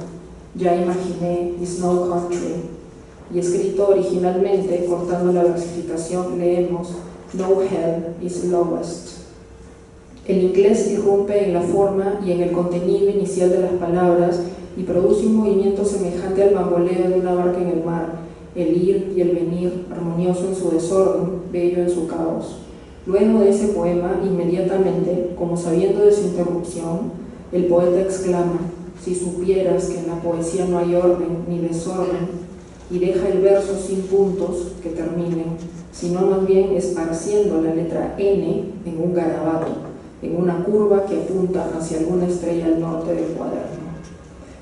Ya imaginé the snow country. Y escrito originalmente, cortando la versificación, leemos no hell is lowest. El inglés irrumpe en la forma y en el contenido inicial de las palabras y produce un movimiento semejante al bamboleo de una barca en el mar, el ir y el venir, armonioso en su desorden, bello en su caos. Luego de ese poema, inmediatamente, como sabiendo de su interrupción, el poeta exclama: si supieras que en la poesía no hay orden ni desorden, y deja el verso sin puntos que terminen, sino más bien esparciendo la letra N en un garabato, en una curva que apunta hacia alguna estrella al norte del cuaderno.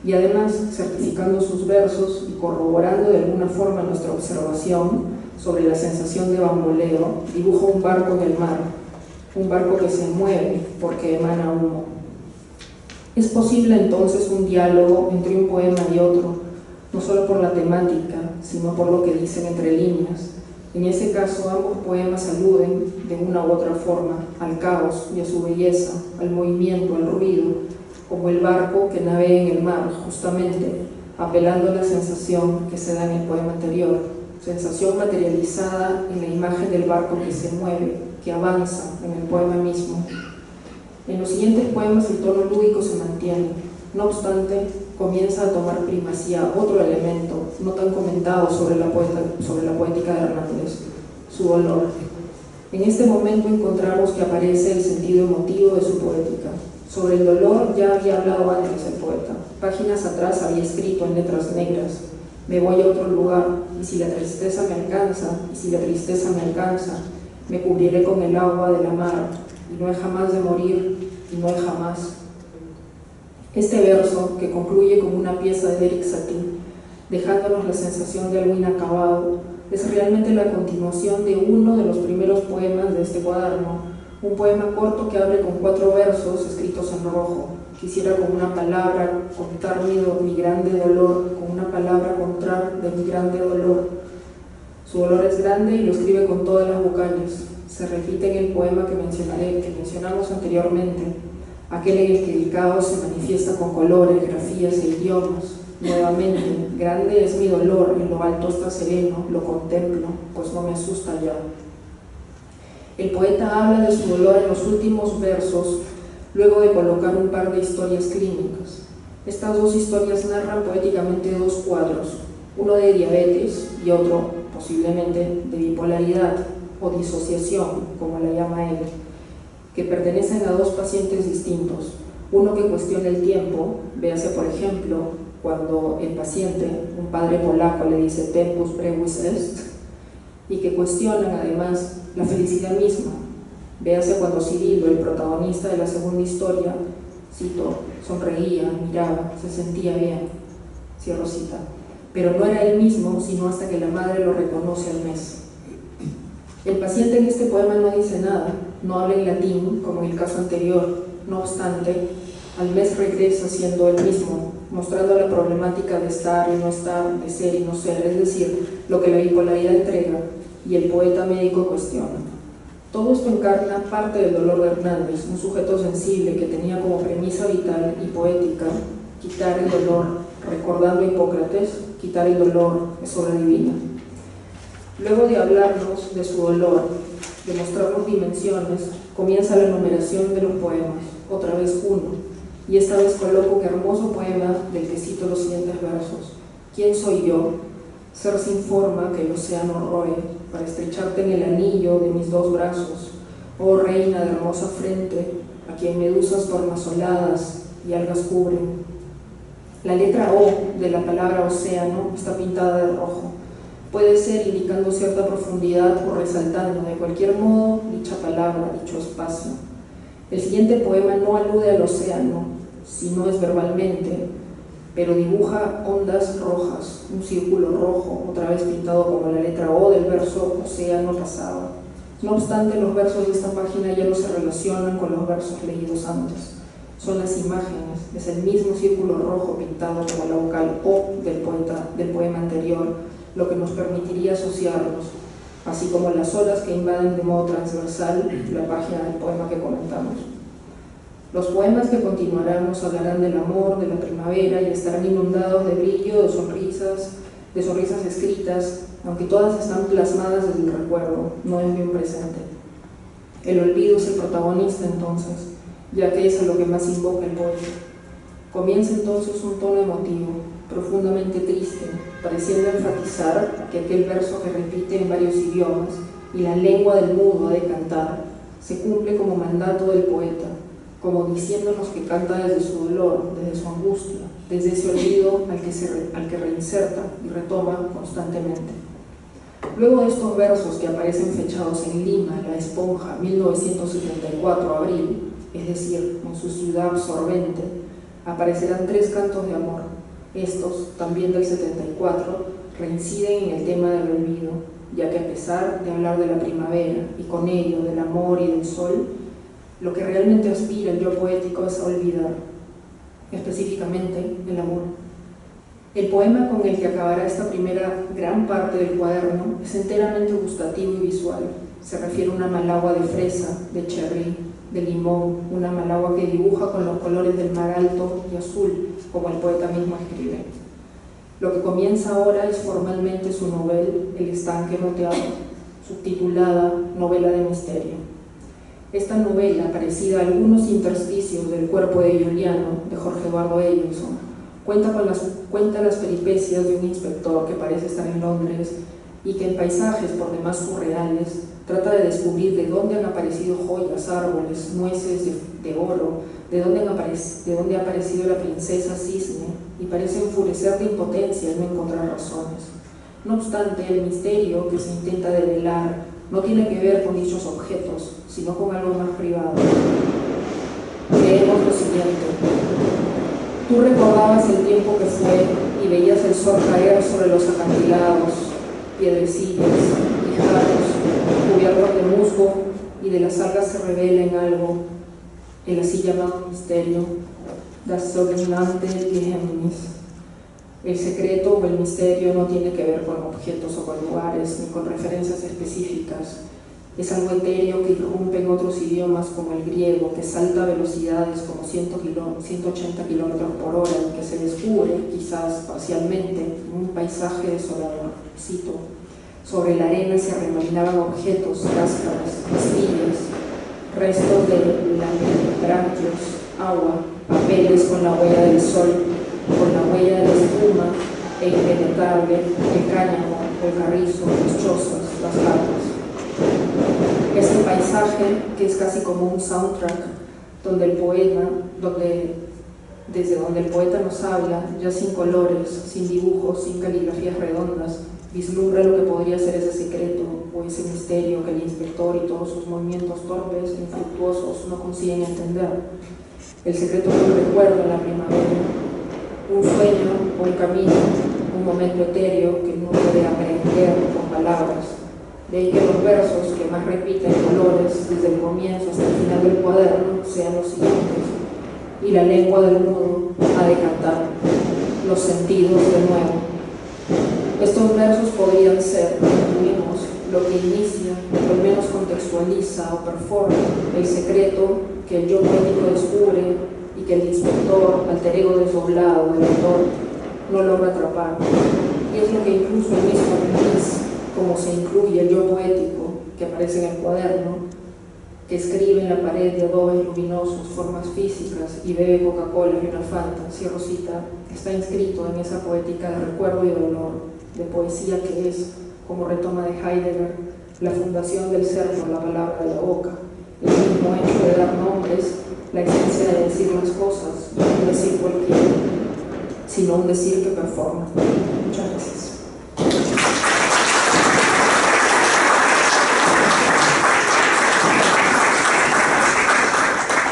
Y además, certificando sus versos y corroborando de alguna forma nuestra observación sobre la sensación de bamboleo, dibuja un barco en el mar, un barco que se mueve porque emana humo. Es posible entonces un diálogo entre un poema y otro, no solo por la temática, sino por lo que dicen entre líneas. En ese caso, ambos poemas aluden, de una u otra forma, al caos y a su belleza, al movimiento, al ruido, como el barco que navega en el mar, justamente apelando a la sensación que se da en el poema anterior, sensación materializada en la imagen del barco que se mueve, que avanza en el poema mismo. En los siguientes poemas el tono lúdico se mantiene, no obstante, comienza a tomar primacía otro elemento no tan comentado sobre la poética de Hernández: su dolor. En este momento encontramos que aparece el sentido emotivo de su poética. Sobre el dolor ya había hablado antes el poeta. Páginas atrás había escrito en letras negras: me voy a otro lugar, y si la tristeza me alcanza, me cubriré con el agua de la mar, y no he jamás de morir, y no he jamás. Este verso, que concluye como una pieza de Eric Satie, dejándonos la sensación de algo inacabado, es realmente la continuación de uno de los primeros poemas de este cuaderno, un poema corto que abre con 4 versos escritos en rojo. Quisiera con una palabra contar mi grande dolor, con una palabra contar de mi grande dolor. Su dolor es grande y lo escribe con todas las vocales. Se repite en el poema que mencionamos anteriormente, aquel en el que el caos se manifiesta con colores, grafías e idiomas. Nuevamente, grande es mi dolor, en lo alto está sereno, lo contemplo, pues no me asusta ya. El poeta habla de su dolor en los últimos versos, luego de colocar un par de historias clínicas. Estas 2 historias narran poéticamente 2 cuadros. uno de diabetes y otro posiblemente de bipolaridad o disociación, como la llama él, que pertenecen a dos pacientes distintos. Uno que cuestiona el tiempo, véase por ejemplo cuando el paciente, un padre polaco, le dice tempus brevis est, y que cuestionan además la felicidad misma. Véase cuando Cirilo, el protagonista de la segunda historia, cito, sonreía, miraba, se sentía bien, cierro cita, pero no era él mismo, sino hasta que la madre lo reconoce al mes. El paciente en este poema no dice nada, no habla en latín, como en el caso anterior. No obstante, al mes regresa siendo él mismo, mostrando la problemática de estar y no estar, de ser y no ser, es decir, lo que la bipolaridad entrega y el poeta médico cuestiona. Todo esto encarna parte del dolor de Hernández, un sujeto sensible que tenía como premisa vital y poética quitar el dolor, recordando a Hipócrates, quitar el dolor es obra divina. Luego de hablarnos de su dolor, de mostrarnos dimensiones, comienza la numeración de los poemas, otra vez uno, y esta vez coloco un hermoso poema del que cito los siguientes versos. ¿Quién soy yo? Ser sin forma que el océano roe, para estrecharte en el anillo de mis dos brazos, oh reina de hermosa frente, a quien medusas tornasoladas y algas cubren. La letra O de la palabra océano está pintada de rojo. Puede ser indicando cierta profundidad o resaltando de cualquier modo dicha palabra, dicho espacio. El siguiente poema no alude al océano, si no es verbalmente, pero dibuja ondas rojas, un círculo rojo, otra vez pintado como la letra O del verso océano pasado. No obstante, los versos de esta página ya no se relacionan con los versos leídos antes. Son las imágenes, es el mismo círculo rojo pintado como la vocal O del poema anterior, lo que nos permitiría asociarlos, así como las olas que invaden de modo transversal la página del poema que comentamos. Los poemas que continuarán nos hablarán del amor, de la primavera, y estarán inundados de brillo, de sonrisas escritas, aunque todas están plasmadas desde el recuerdo, no en mi presente. El olvido es el protagonista entonces, ya que es a lo que más invoca el poeta. Comienza entonces un tono emotivo, profundamente triste, pareciendo enfatizar que aquel verso que repite en varios idiomas y la lengua del mudo ha de cantar, se cumple como mandato del poeta, como diciéndonos que canta desde su dolor, desde su angustia, desde ese olvido al que reinserta y retoma constantemente. Luego de estos versos que aparecen fechados en Lima, La Esponja, 1974, abril, es decir, en su ciudad absorbente, aparecerán 3 cantos de amor. Estos, también del 74, reinciden en el tema del olvido, ya que a pesar de hablar de la primavera y con ello del amor y del sol, lo que realmente aspira el yo poético es a olvidar, específicamente el amor. El poema con el que acabará esta primera gran parte del cuaderno es enteramente gustativo y visual. Se refiere a una malagua de fresa, de cherry, de limón, una malagua que dibuja con los colores del mar alto y azul, como el poeta mismo escribe. Lo que comienza ahora es formalmente su novela El estanque moteado, subtitulada Novela de misterio. Esta novela, parecida a algunos intersticios del Cuerpo de Juliano, de Jorge Eduardo Ellison, cuenta las peripecias de un inspector que parece estar en Londres y que en paisajes por demás surreales trata de descubrir de dónde han aparecido joyas, árboles, nueces de oro, de dónde ha aparecido la princesa Cisne, y parece enfurecer de impotencia al no encontrar razones. No obstante, el misterio que se intenta develar no tiene que ver con dichos objetos, sino con algo más privado. Leemos lo siguiente. Tú recordabas el tiempo que fue y veías el sol caer sobre los acantilados, piedrecillas, guijarros, cubiertos de musgo, y de las algas se revela en algo, el así llamado misterio, das sogenannte Geheimnis. El secreto o el misterio no tiene que ver con objetos o con lugares, ni con referencias específicas. Es algo etéreo que irrumpe en otros idiomas como el griego, que salta a velocidades como 180 kilómetros por hora y que se descubre, quizás parcialmente, en un paisaje desolador. Cito: sobre la arena se arremolinaban objetos, cáscaras, astillas, restos de branquios, agua, papeles con la huella del sol, con la huella de la espuma, e impenetrable el cáñamo, el carrizo, las chozas, las latas. Este paisaje, que es casi como un soundtrack, desde donde el poeta nos habla, ya sin colores, sin dibujos, sin caligrafías redondas, vislumbra lo que podría ser ese secreto o ese misterio que el inspector y todos sus movimientos torpes e infructuosos no consiguen entender. El secreto de un recuerdo en la primavera, un sueño o un camino, un momento etéreo que no puede aprender con palabras. De ahí que los versos que más repiten colores desde el comienzo hasta el final del cuaderno sean los siguientes: y la lengua del mudo ha de cantar los sentidos de nuevo. Estos versos podrían ser, intuimos, lo que inicia, o al menos contextualiza o performa el secreto que el yo poético descubre y que el inspector, alter ego desdoblado del autor, no logra atrapar. Y es lo que incluso el mismo Luis, como se incluye el yo poético que aparece en el cuaderno, que escribe en la pared de adobes luminosos, formas físicas y bebe Coca-Cola y una Fanta, cierro cita, está inscrito en esa poética de recuerdo y dolor, de poesía que es, como retoma de Heidegger, la fundación del ser por la palabra de la boca, el mismo hecho de dar nombres, la esencia de decir las cosas, no un decir cualquiera, sino un decir que performa. Muchas gracias.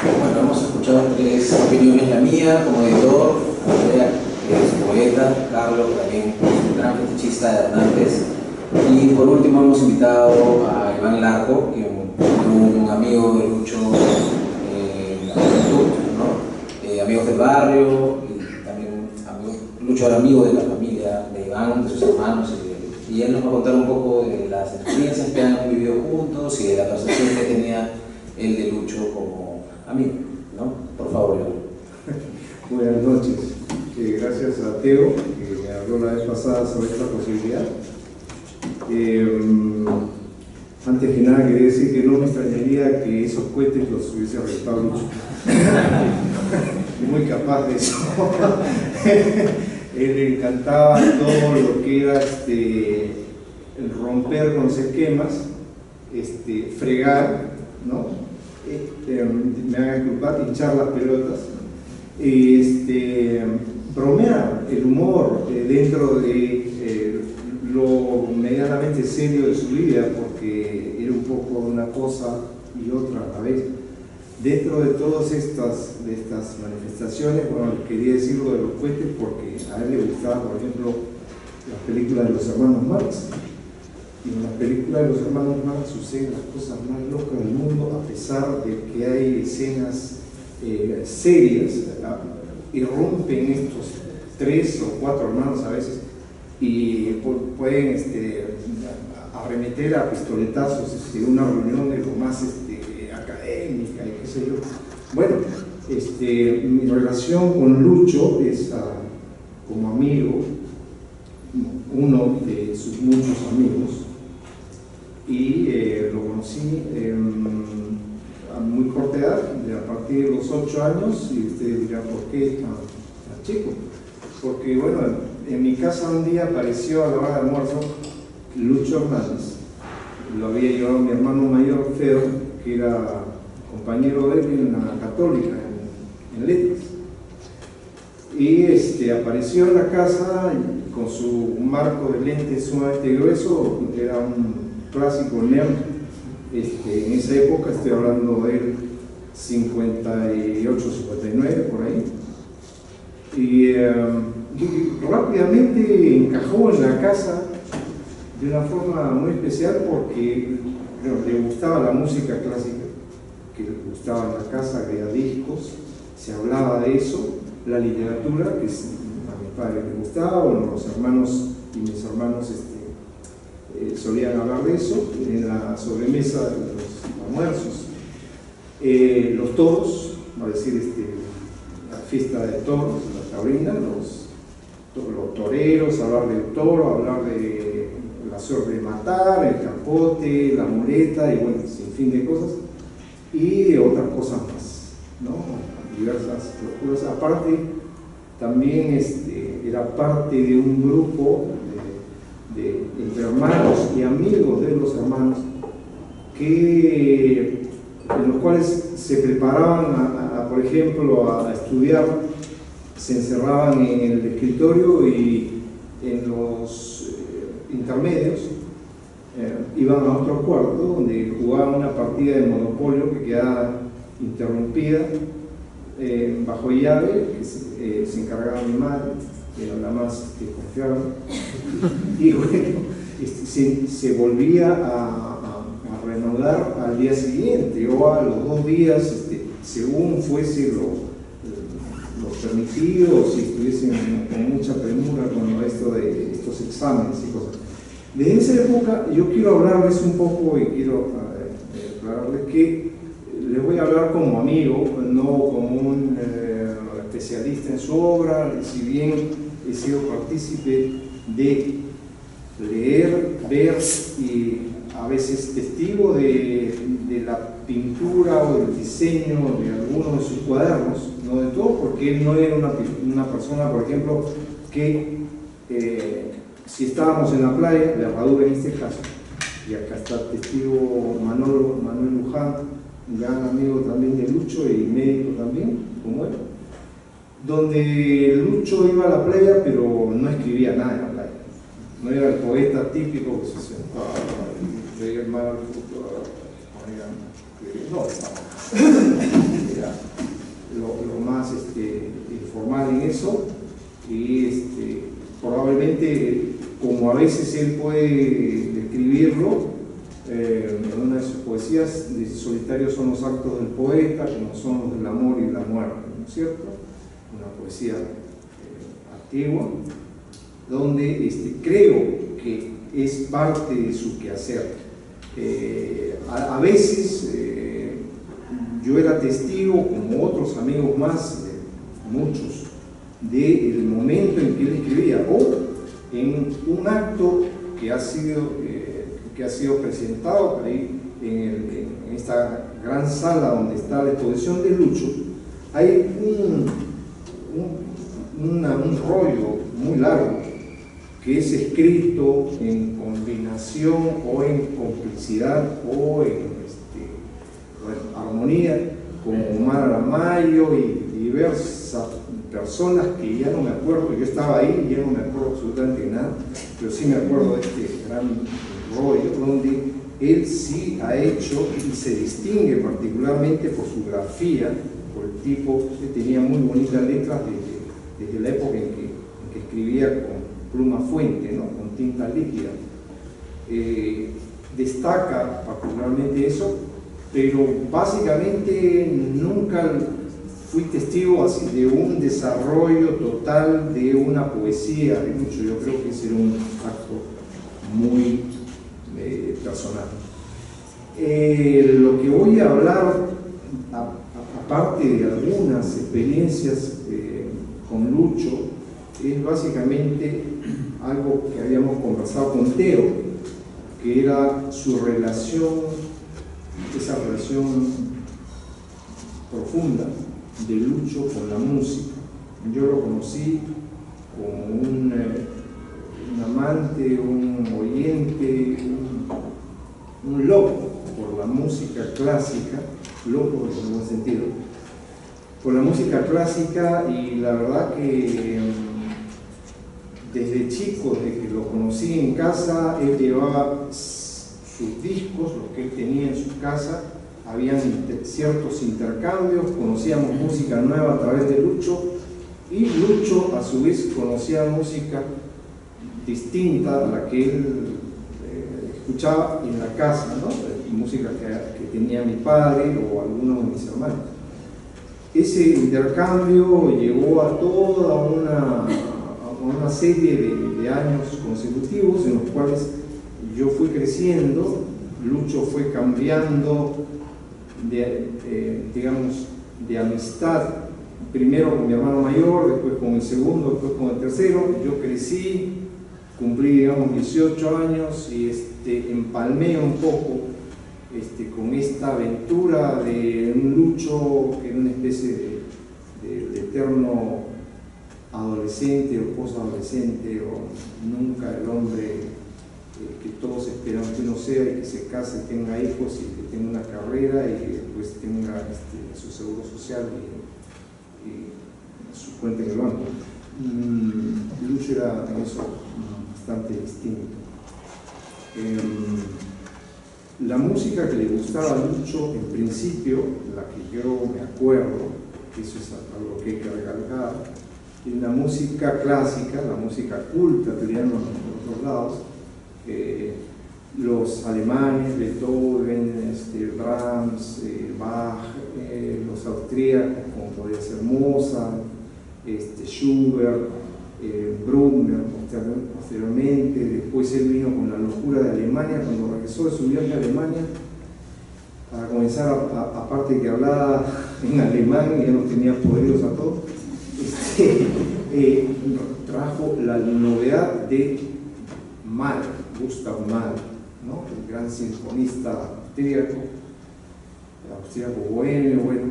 Bueno, hemos escuchado tres opiniones: la mía como editor, Andrea, que es poeta, Carlos, también gran fetichista de Hernández, y por último hemos invitado a Iván Larco, que es un amigo de Lucho en la juventud, ¿no? Amigos del barrio, y también Lucho era amigo de la familia de Iván, de sus hermanos, y él nos va a contar un poco de las experiencias que han vivido juntos y de la percepción que tenía él de Lucho como amigo, ¿no? Por favor, Iván. Buenas noches. Gracias a Teo, que me habló la vez pasada sobre esta posibilidad. Antes que nada quería decir que no me extrañaría que esos cohetes los hubiese reventado Lucho. Muy capaz de eso. Él le encantaba todo lo que era el romper con los esquemas, fregar, ¿no? Me hagan disculpar, hinchar las pelotas, bromear, el humor dentro de lo medianamente serio de su vida, porque era un poco una cosa y otra a la vez. Dentro de todas estas manifestaciones, bueno, quería decirlo de los cohetes porque a él le gustaba, por ejemplo, las películas de los hermanos Marx. Y en las películas de los hermanos Marx suceden las cosas más locas del mundo, a pesar de que hay escenas serias, irrumpen estos 3 o 4 hermanos a veces y pueden arremeter a pistoletazos una reunión de lo más académica y qué sé yo. Bueno, mi relación con Lucho es como amigo, uno de sus muchos amigos, y lo conocí a muy corta edad, a partir de los 8 años, y ustedes dirán, ¿por qué tan chico? Porque, bueno, en mi casa un día apareció a la hora de almuerzo Lucho Hernández. Lo había llevado mi hermano mayor, Feo, que era compañero de él en la Católica, en Letras. Y apareció en la casa con su marco de lentes sumamente grueso, era un clásico nerd. En esa época, estoy hablando del 58, 59, por ahí. Y rápidamente encajó en la casa de una forma muy especial porque le gustaba la música clásica, que le gustaba en la casa, había discos, se hablaba de eso, la literatura, que a mi padre le gustaba, bueno, los hermanos y mis hermanos solían hablar de eso en la sobremesa de los almuerzos. Los toros, va a decir la fiesta de toros, la taurina, los toreros, hablar del toro, hablar de la suerte de matar, el capote, la muleta y bueno, sin fin de cosas, y otras cosas más, ¿no? Diversas locuras. Aparte, también era parte de un grupo entre hermanos y amigos de los hermanos, en los cuales se preparaban, por ejemplo, a estudiar, se encerraban en el escritorio y en los intermedios iban a otro cuarto donde jugaban una partida de Monopolio que quedaba interrumpida bajo llave, que se encargaba mi madre, que era la más confiable, y bueno, se volvía a reanudar al día siguiente o a los 2 días, según fuese lo permitido, si estuviesen con mucha premura con esto de estos exámenes y cosas. Desde esa época yo quiero hablarles un poco y quiero aclararles que les voy a hablar como amigo, no como un especialista en su obra, si bien he sido partícipe de leer, ver y a veces testigo de la pintura o del diseño de algunos de sus cuadernos, no de todo, porque él no era una persona, por ejemplo, que si estábamos en la playa, de Herradura en este caso, y acá está testigo Manuel Luján, un gran amigo también de Lucho y médico también, como él, donde Lucho iba a la playa pero no escribía nada en la playa, no era el poeta típico que se sentaba y veía el mar al futuro, no, era lo más informal en eso, y probablemente, como a veces él puede describirlo en una de sus poesías, solitarios son los actos del poeta, como son los del amor y la muerte, ¿no es cierto? Una poesía antigua, donde creo que es parte de su quehacer. A veces yo era testigo, como otros amigos más, muchos, del momento en que él escribía, o en un acto que ha sido presentado ahí en esta gran sala donde está la exposición de Lucho. Hay un rollo muy largo que es escrito en combinación o en complicidad o en armonía con Omar Aramayo y diversas personas que ya no me acuerdo, yo estaba ahí y ya no me acuerdo absolutamente nada, pero sí me acuerdo de este gran rollo donde él sí ha hecho y se distingue particularmente por su grafía, por el tipo que tenía muy bonitas letras desde la época en que escribía con pluma fuente, ¿no? Con tinta líquida. Destaca particularmente eso, pero básicamente nunca fui testigo así de un desarrollo total de una poesía de Lucho. Yo creo que ese era un acto muy personal. Lo que voy a hablar, aparte de algunas experiencias con Lucho, es básicamente algo que habíamos conversado con Teo, que era su relación, esa relación profunda de Lucho con la música. Yo lo conocí como un amante, un oyente, un loco por la música clásica, loco en el buen sentido, por la música clásica, y la verdad que desde chico, desde que lo conocí en casa, él llevaba sus discos, los que él tenía en su casa, habían ciertos intercambios, conocíamos música nueva a través de Lucho, y Lucho a su vez conocía música distinta a la que él escuchaba en la casa, ¿no? Música que tenía mi padre o algunos de mis hermanos. Ese intercambio llevó a toda una serie de años consecutivos en los cuales yo fui creciendo, Lucho fue cambiando digamos, de amistad, primero con mi hermano mayor, después con el segundo, después con el tercero. Yo crecí, cumplí, digamos, 18 años y empalmé un poco con esta aventura de un Lucho que era una especie de eterno adolescente o posadolescente, o nunca el hombre que todos esperamos que uno sea, y que se case, tenga hijos y que tenga una carrera y después tenga su seguro social y su cuenta en el banco. Lucho era en eso bastante distinto. La música que le gustaba a Lucho en principio, la que yo me acuerdo, que eso es algo que hay que recalcar, es una música clásica, la música culta que llaman en otros lados, los alemanes, Beethoven, Brahms, Bach, los austríacos, como podría ser Mozart, Schubert, Bruckner posteriormente. Después él vino con la locura de Alemania, cuando regresó de su viaje a Alemania, para comenzar, aparte que hablaba en alemán y ya nos tenía podridos a todos, trajo la novedad de Mahler, Gustav Mahler, ¿no? El gran sinfonista austríaco bohemio. Bueno,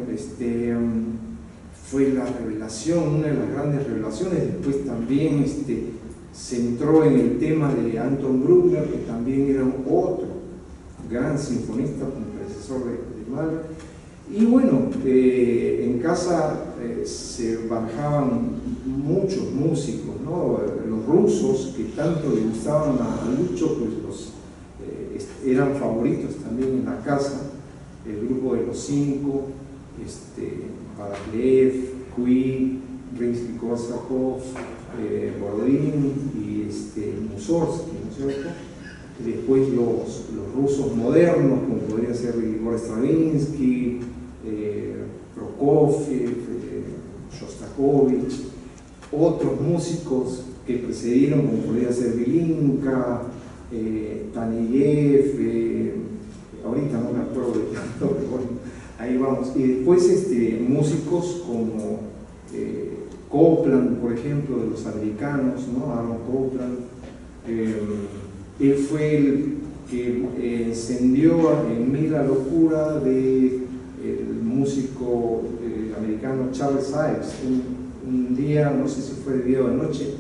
fue la revelación, una de las grandes revelaciones. Después también se entró en el tema de Anton Bruckner, que también era otro gran sinfonista, un predecesor de Mahler. Y bueno, en casa se barajaban muchos músicos, ¿no? Los rusos, que tanto le gustaban a Lucho, pues eran favoritos también en la casa. El grupo de los 5, Baraklev, Cui, Rimsky-Korsakov, Borodin y Mussorgsky, ¿no es cierto? Después los rusos modernos, como podría ser Igor Stravinsky, Prokofiev, Shostakovich, otros músicos que precedieron, como podría ser Vilinka, Taneyev, ahorita no me acuerdo de tanto, pero bueno, ahí vamos. Y después músicos como Copland, por ejemplo, de los americanos, ¿no? Aaron Copland. Él fue el que encendió en mí la locura del músico americano Charles Ives. Un día, no sé si fue de día o de noche,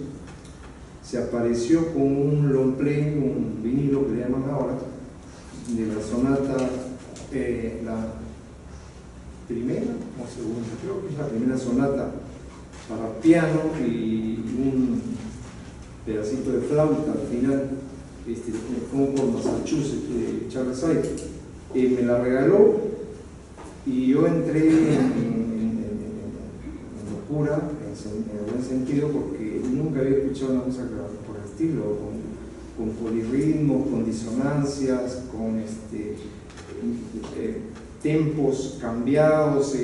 se apareció con un long play, un vinilo que le llaman ahora, de la sonata, la primera o segunda, creo que es la primera sonata para piano y un pedacito de flauta al final, como por Massachusetts, de Charles Ives. Me la regaló y yo entré en locura, en buen sentido, porque nunca había escuchado una música por el estilo, con polirritmos, con disonancias, con tempos cambiados.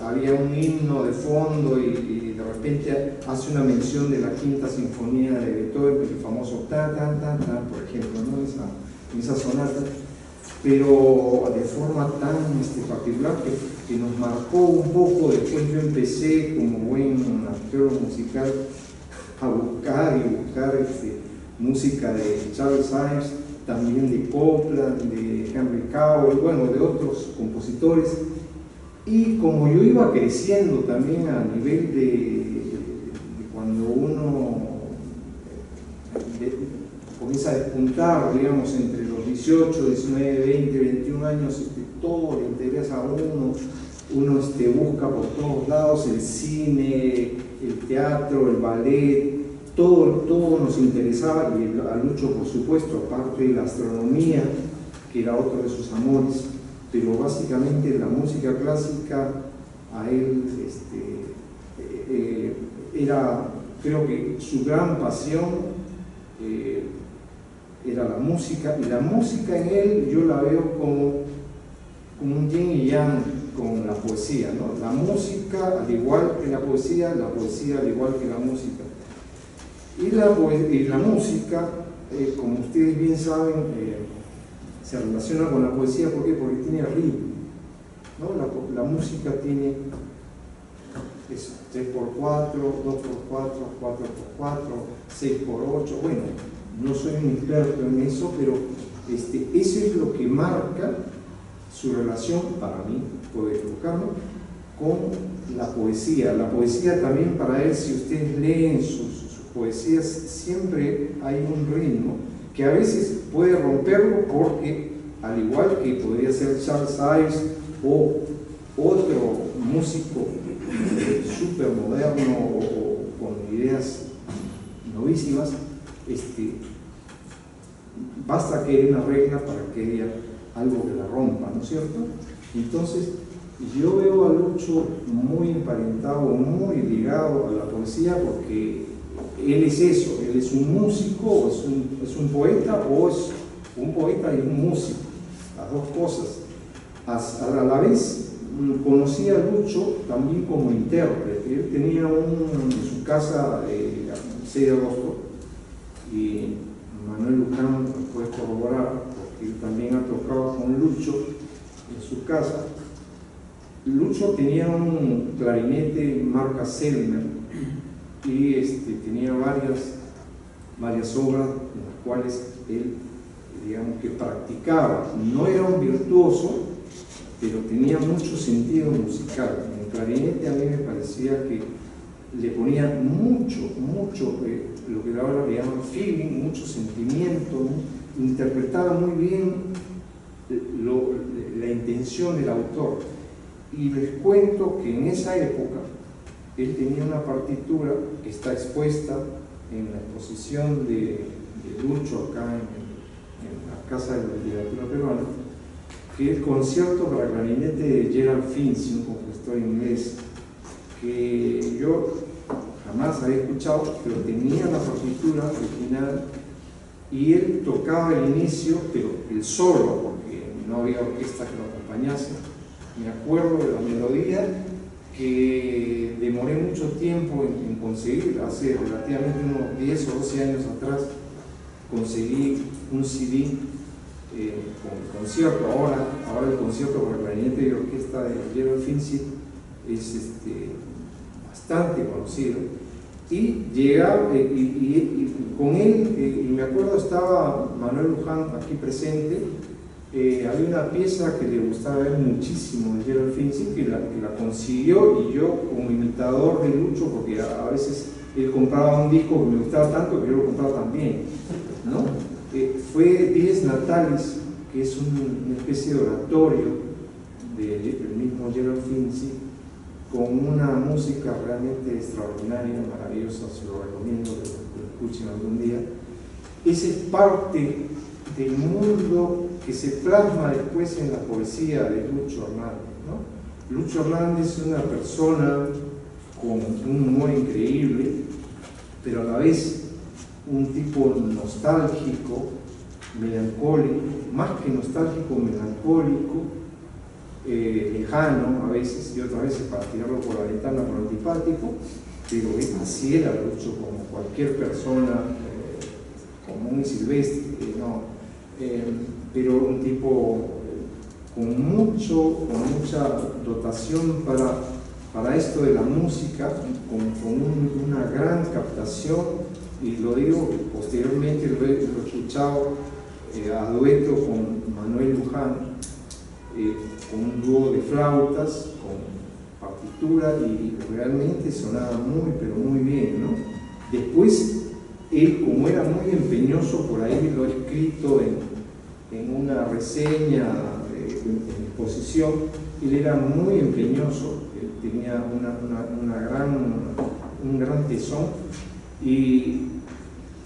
Había un himno de fondo y de repente hace una mención de la quinta sinfonía de Beethoven, el famoso ta, ta, ta, ta, por ejemplo, ¿no? esa sonata, pero de forma tan particular que nos marcó un poco. Después yo empecé, como buen actor musical, a buscar música de Charles Ives, también de Copland, de Henry Cowell, bueno, de otros compositores. Y como yo iba creciendo también a nivel de cuando uno comienza a despuntar, digamos, entre los 18, 19, 20, 21 años, todo le interesa a uno busca por todos lados el cine, el teatro, el ballet, todo nos interesaba, y a Lucho, por supuesto, aparte de la astronomía, que era otro de sus amores, pero básicamente la música clásica a él era, creo que su gran pasión era la música, y la música en él yo la veo como un yin y yang con la poesía, ¿no? La música al igual que la poesía al igual que la música. Y la música, como ustedes bien saben, se relaciona con la poesía. ¿Por qué? Porque tiene ritmo, ¿no? La música tiene eso, 3x4, 2x4, 4x4, 6x8. Bueno, no soy un experto en eso, pero eso es lo que marca su relación, para mí, puedo equivocarme, con la poesía. La poesía también para él, si ustedes leen sus poesías, siempre hay un ritmo que a veces puede romperlo porque, al igual que podría ser Charles Ives o otro músico súper moderno o con ideas novísimas, basta que haya una regla para que haya algo que la rompa, ¿no es cierto? Entonces, yo veo a Lucho muy emparentado, muy ligado a la poesía, porque él es eso, él es un músico, es un poeta, o es un poeta y un músico, las dos cosas. A la vez, conocí a Lucho también como intérprete. Él tenía en su casa, 6 de agosto, y Manuel Luján puede corroborar, porque él también ha tocado con Lucho en su casa. Lucho tenía un clarinete marca Selmer y tenía varias obras en las cuales él, digamos que practicaba. No era un virtuoso, pero tenía mucho sentido musical. En el clarinete a mí me parecía que le ponía mucho, lo que ahora le llaman feeling, mucho sentimiento, interpretaba muy bien la intención del autor. Y les cuento que en esa época él tenía una partitura que está expuesta en la exposición de Lucho acá en la Casa de la Literatura Peruana, que es el concierto para clarinete de Gerald Finzi, un compositor inglés, que yo jamás había escuchado, pero tenía la partitura original y él tocaba el inicio, pero el solo, porque no había orquesta que lo acompañase. Me acuerdo de la melodía que demoré mucho tiempo en conseguir, hace relativamente unos 10 o 12 años atrás, conseguí un CD con concierto. Ahora el concierto para clarinete y orquesta de Gerald Finzi es bastante conocido, y llegaba y con él, y me acuerdo estaba Manuel Luján aquí presente. Había una pieza que le gustaba ver muchísimo de Gerald Finzi, que la consiguió, y yo como imitador de Lucho, porque a veces él compraba un disco que me gustaba tanto que yo lo compraba también, ¿no? Fue Dies Natalis, que es una especie de oratorio del mismo Gerald Finzi, con una música realmente extraordinaria, maravillosa. Se lo recomiendo que lo escuchen algún día. Esa es parte del mundo que se plasma después en la poesía de Lucho Hernández, ¿no? Lucho Hernández es una persona con un humor increíble, pero a la vez un tipo nostálgico, melancólico, más que nostálgico, melancólico, lejano a veces, y otras veces para tirarlo por la ventana por antipático, pero así era Lucho, como cualquier persona común y silvestre, ¿no? Pero un tipo con mucha dotación para esto de la música, con una gran captación, y lo digo posteriormente, lo he escuchado a dueto con Manuel Luján, con un dúo de flautas, con partitura, y realmente sonaba pero muy bien, ¿no? Después, él, como era muy empeñoso, por ahí lo he escrito en una reseña, en exposición, él era muy empeñoso, él tenía un gran tesón, y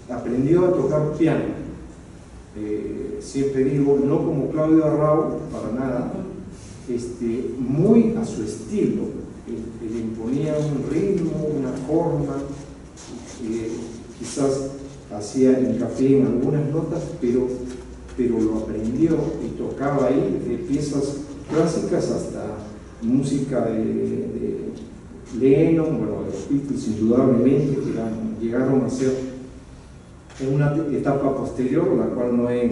aprendió a tocar piano. Siempre digo, no como Claudio Arrau, para nada, muy a su estilo. Él imponía un ritmo, una forma, quizás hacía hincapié en algunas notas, pero lo aprendió y tocaba ahí, de piezas clásicas hasta música de Lennon, bueno, de los Beatles indudablemente, que llegaron a ser en una etapa posterior, la cual no he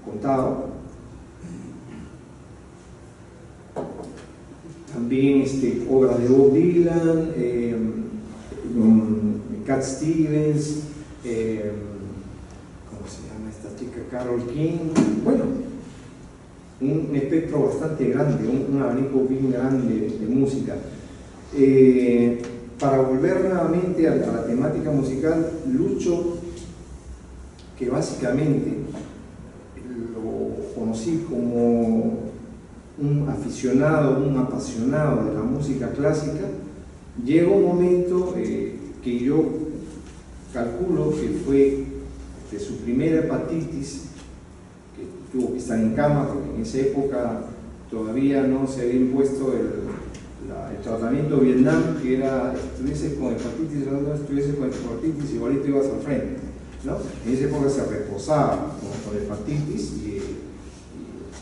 contado. También obras de Bob Dylan, Cat Stevens, ¿cómo se llama esta chica? Carole King. Bueno, un espectro bastante grande, un abanico bien grande de música. Para volver nuevamente a la temática musical, Lucho, que básicamente lo conocí como un aficionado, un apasionado de la música clásica, llegó un momento que yo calculo que fue de su primera hepatitis, que tuvo que estar en cama, porque en esa época todavía no se había impuesto el tratamiento de Vietnam, que era estuviese con hepatitis, no estuviese con hepatitis, igualito ibas al frente, ¿no? En esa época se reposaba con hepatitis y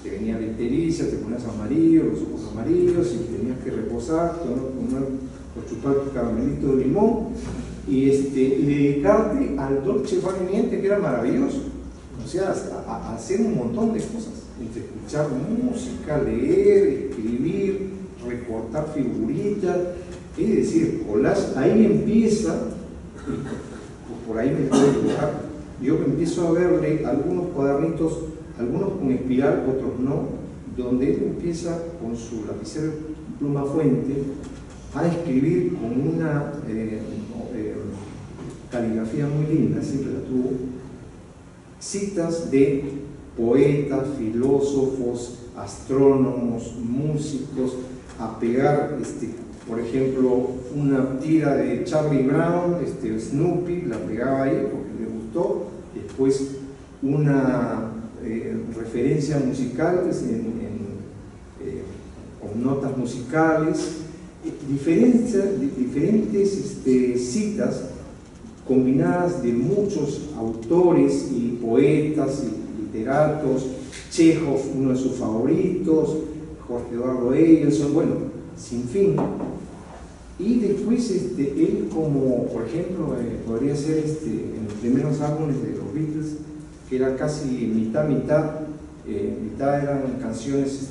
te venía la ictericia, te ponías amarillo, los ojos amarillos y tenías que reposar, o chupar tu caramelito de limón y dedicarte al dolce far niente, que era maravilloso, o sea, a hacer un montón de cosas, entre escuchar música, leer, escribir, recortar figuritas, es decir, collage. Ahí empieza, por ahí me puedo equivocar, yo empiezo a verle algunos cuadernitos, algunos con espiral, otros no, donde él empieza con su lapicero pluma fuente a escribir con una caligrafía muy linda, siempre la tuvo, citas de poetas, filósofos, astrónomos, músicos, a pegar, por ejemplo, una tira de Charlie Brown, Snoopy, la pegaba ahí porque le gustó, después una referencia musical con notas musicales, diferentes citas combinadas de muchos autores y poetas y literatos, Chekhov, uno de sus favoritos, Jorge Eduardo Eielson, bueno, sin fin. Y después él, como por ejemplo podría ser en los primeros álbumes de los Beatles, que era casi mitad eran canciones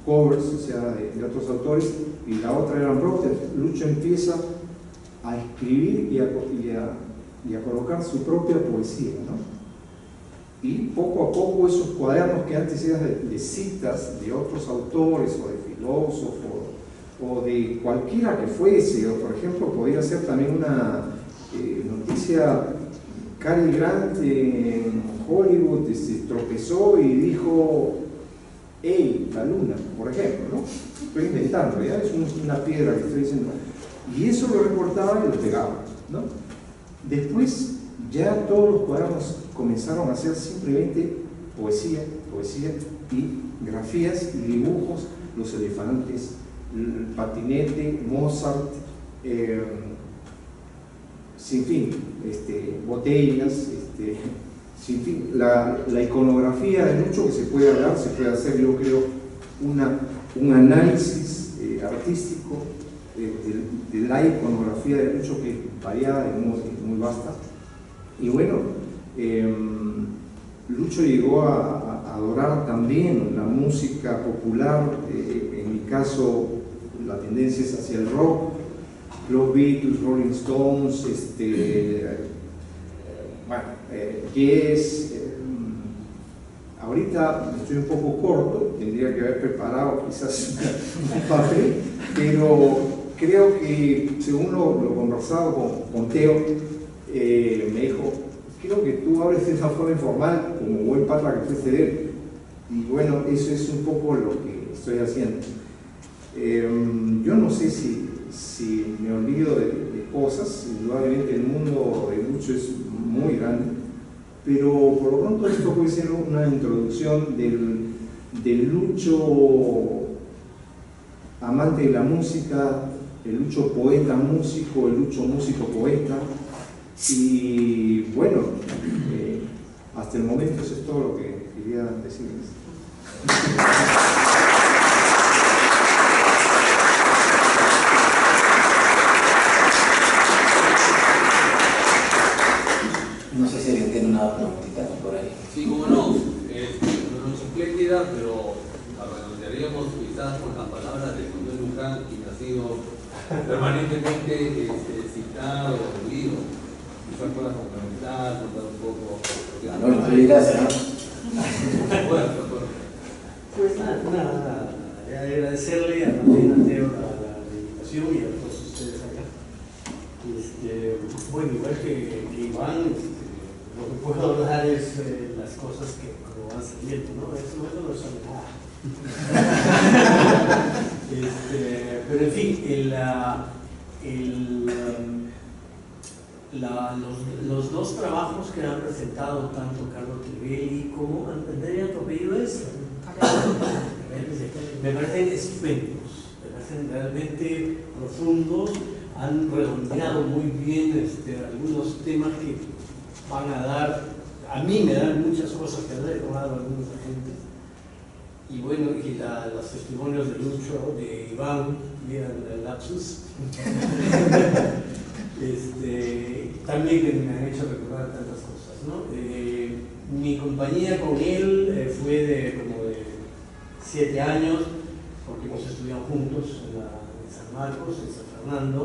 covers, o sea, de otros autores, y la otra eran propias. Lucho empieza a escribir y a colocar su propia poesía, ¿no? Y poco a poco esos cuadernos que antes eran de citas de otros autores o de filósofos o de cualquiera que fuese, o por ejemplo podría ser también una noticia, Cary Grant en Hollywood tropezó y dijo hey, la luna, por ejemplo, ¿no? Estoy inventando, ¿ya? Es una piedra que estoy diciendo, y eso lo recortaba y lo pegaba, ¿no? Después ya todos los cuadernos comenzaron a ser simplemente poesía y grafías y dibujos, los elefantes, el patinete, Mozart, sin fin, botellas, sin fin, la iconografía de Lucho que se puede hablar, se puede hacer, yo creo, un análisis artístico de la iconografía de Lucho, que es variada y muy vasta. Y bueno, Lucho llegó a adorar también la música popular, en mi caso la tendencia es hacia el rock, los Beatles, Rolling Stones, Yes. Ahorita estoy un poco corto, tendría que haber preparado quizás un papel, pero creo que según lo conversado con Teo, me dijo, creo que tú hables de esa forma informal, como buen pata que fuiste de él, y bueno, eso es un poco lo que estoy haciendo. Yo no sé si me olvido de cosas, indudablemente el mundo de Lucho es muy grande, pero por lo pronto esto puede ser una introducción del Lucho amante de la música, el Lucho poeta músico, el Lucho músico poeta, y bueno, hasta el momento eso es todo lo que quería decirles. No sé si alguien tiene una preguntita por ahí. Sí, como no, una noche espléndida, pero redondearíamos quizás con las palabras de Manuel Luján, que ha sido permanentemente citado, leído. Quizás puedas complementar, contar un poco. No, no dirás, ¿no? Bueno, Pues nada, agradecerle a Martín Antero la invitación y a todos ustedes acá. Bueno, igual que Iván, lo que puedo hablar es las cosas que como van saliendo, ¿no? Eso no sabe nada. Pero en fin, los dos trabajos que han presentado tanto Carlos Crivelli como Andrea, ¿tu apellido es? Me parecen estupendos, me parecen realmente profundos, han redondeado muy bien algunos temas que van a dar, a mí me dan muchas cosas que haber tomado algunos agentes. Y bueno, y los testimonios de Lucho, de Iván, miran el lapsus, también que me han hecho recordar tantas cosas, ¿no? Mi compañía con él fue de como de 7 años, porque hemos estudiado juntos en San Marcos, en San Fernando,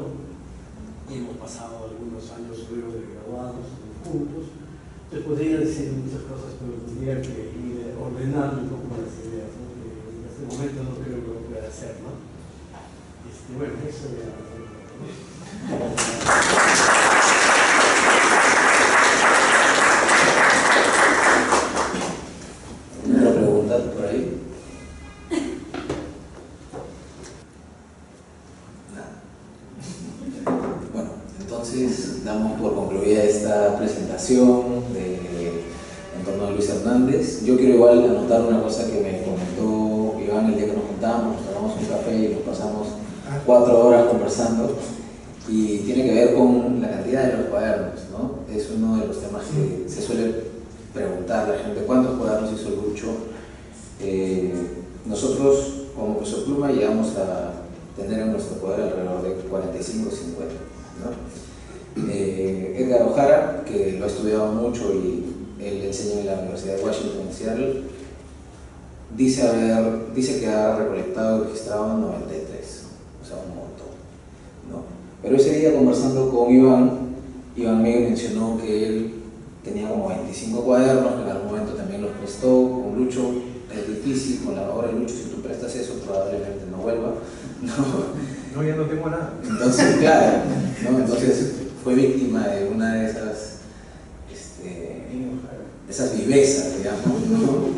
y hemos pasado algunos años luego de graduados juntos. Entonces podría decir muchas cosas, pero tendría que ir ordenando un poco las ideas, ¿no? Que en este momento no creo que lo pueda hacer, ¿no? Bueno, eso ya. ¿Otra pregunta por ahí? Nada. Bueno, entonces damos por concluida esta presentación en torno a Luis Hernández. Yo quiero igual anotar una cosa que me comentó Iván el día que nos juntamos, nos tomamos un café y nos pasamos 4 horas conversando, y tiene que ver con la cantidad de los cuadernos, ¿no? Es uno de los temas que se suele preguntar a la gente: ¿cuántos cuadernos hizo Lucho? Nosotros como Profesor Pluma llegamos a tener en nuestro poder alrededor de 45 o 50, ¿no? Edgar Ojara, que lo ha estudiado mucho y él enseña en la Universidad de Washington en Seattle, dice que ha recolectado y registrado 93, o sea, un montón, ¿no? Pero ese día, conversando con Iván me mencionó que él tenía como 25 cuadernos, que en algún momento también los prestó. Con Lucho es difícil, con la obra de Lucho, si tú prestas eso probablemente no vuelva, ¿no? No, ya no tengo nada. Entonces, claro, ¿no? Entonces fue víctima de una de esas vivezas, digamos, ¿no?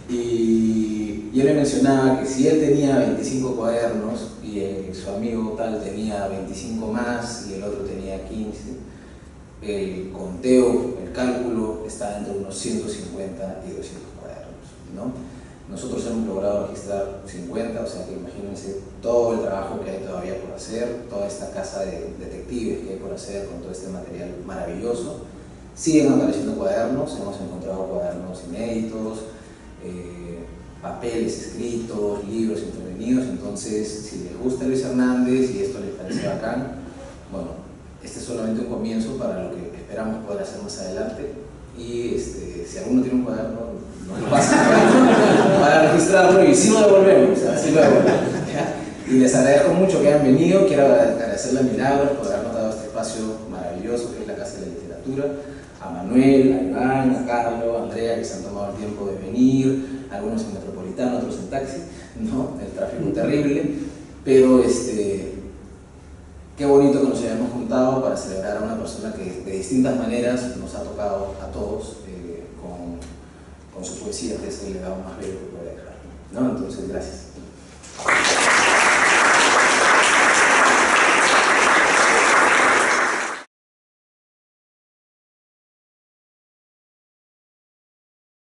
Y él me mencionaba que si él tenía 25 cuadernos y su amigo tal tenía 25 más y el otro tenía 15, el conteo, el cálculo está entre unos 150 y 200 cuadernos, ¿no? Nosotros hemos logrado registrar 50, o sea que imagínense todo el trabajo que hay todavía por hacer, toda esta casa de detectives que hay por hacer con todo este material maravilloso. Siguen apareciendo cuadernos, hemos encontrado cuadernos inéditos, papeles escritos, libros intervenidos. Entonces, si les gusta Luis Hernández y esto les parece bacán, bueno, este es solamente un comienzo para lo que esperamos poder hacer más adelante. Y si alguno tiene un cuaderno, nos lo pasa para registrarlo y si lo devolvemos, así lo devolvemos. Y les agradezco mucho que hayan venido. Quiero agradecerle a Milagros por habernos dado este espacio maravilloso que es la Casa de la Literatura, a Manuel, a Iván, a Carlos, a Andrea, que se han tomado el tiempo de venir, algunos en Metropolitano, otros en taxi, ¿no? El tráfico terrible, pero qué bonito que nos hayamos juntado para celebrar a una persona que de distintas maneras nos ha tocado a todos con su poesía, que es el legado más bello que puede dejar, ¿no? Entonces, gracias.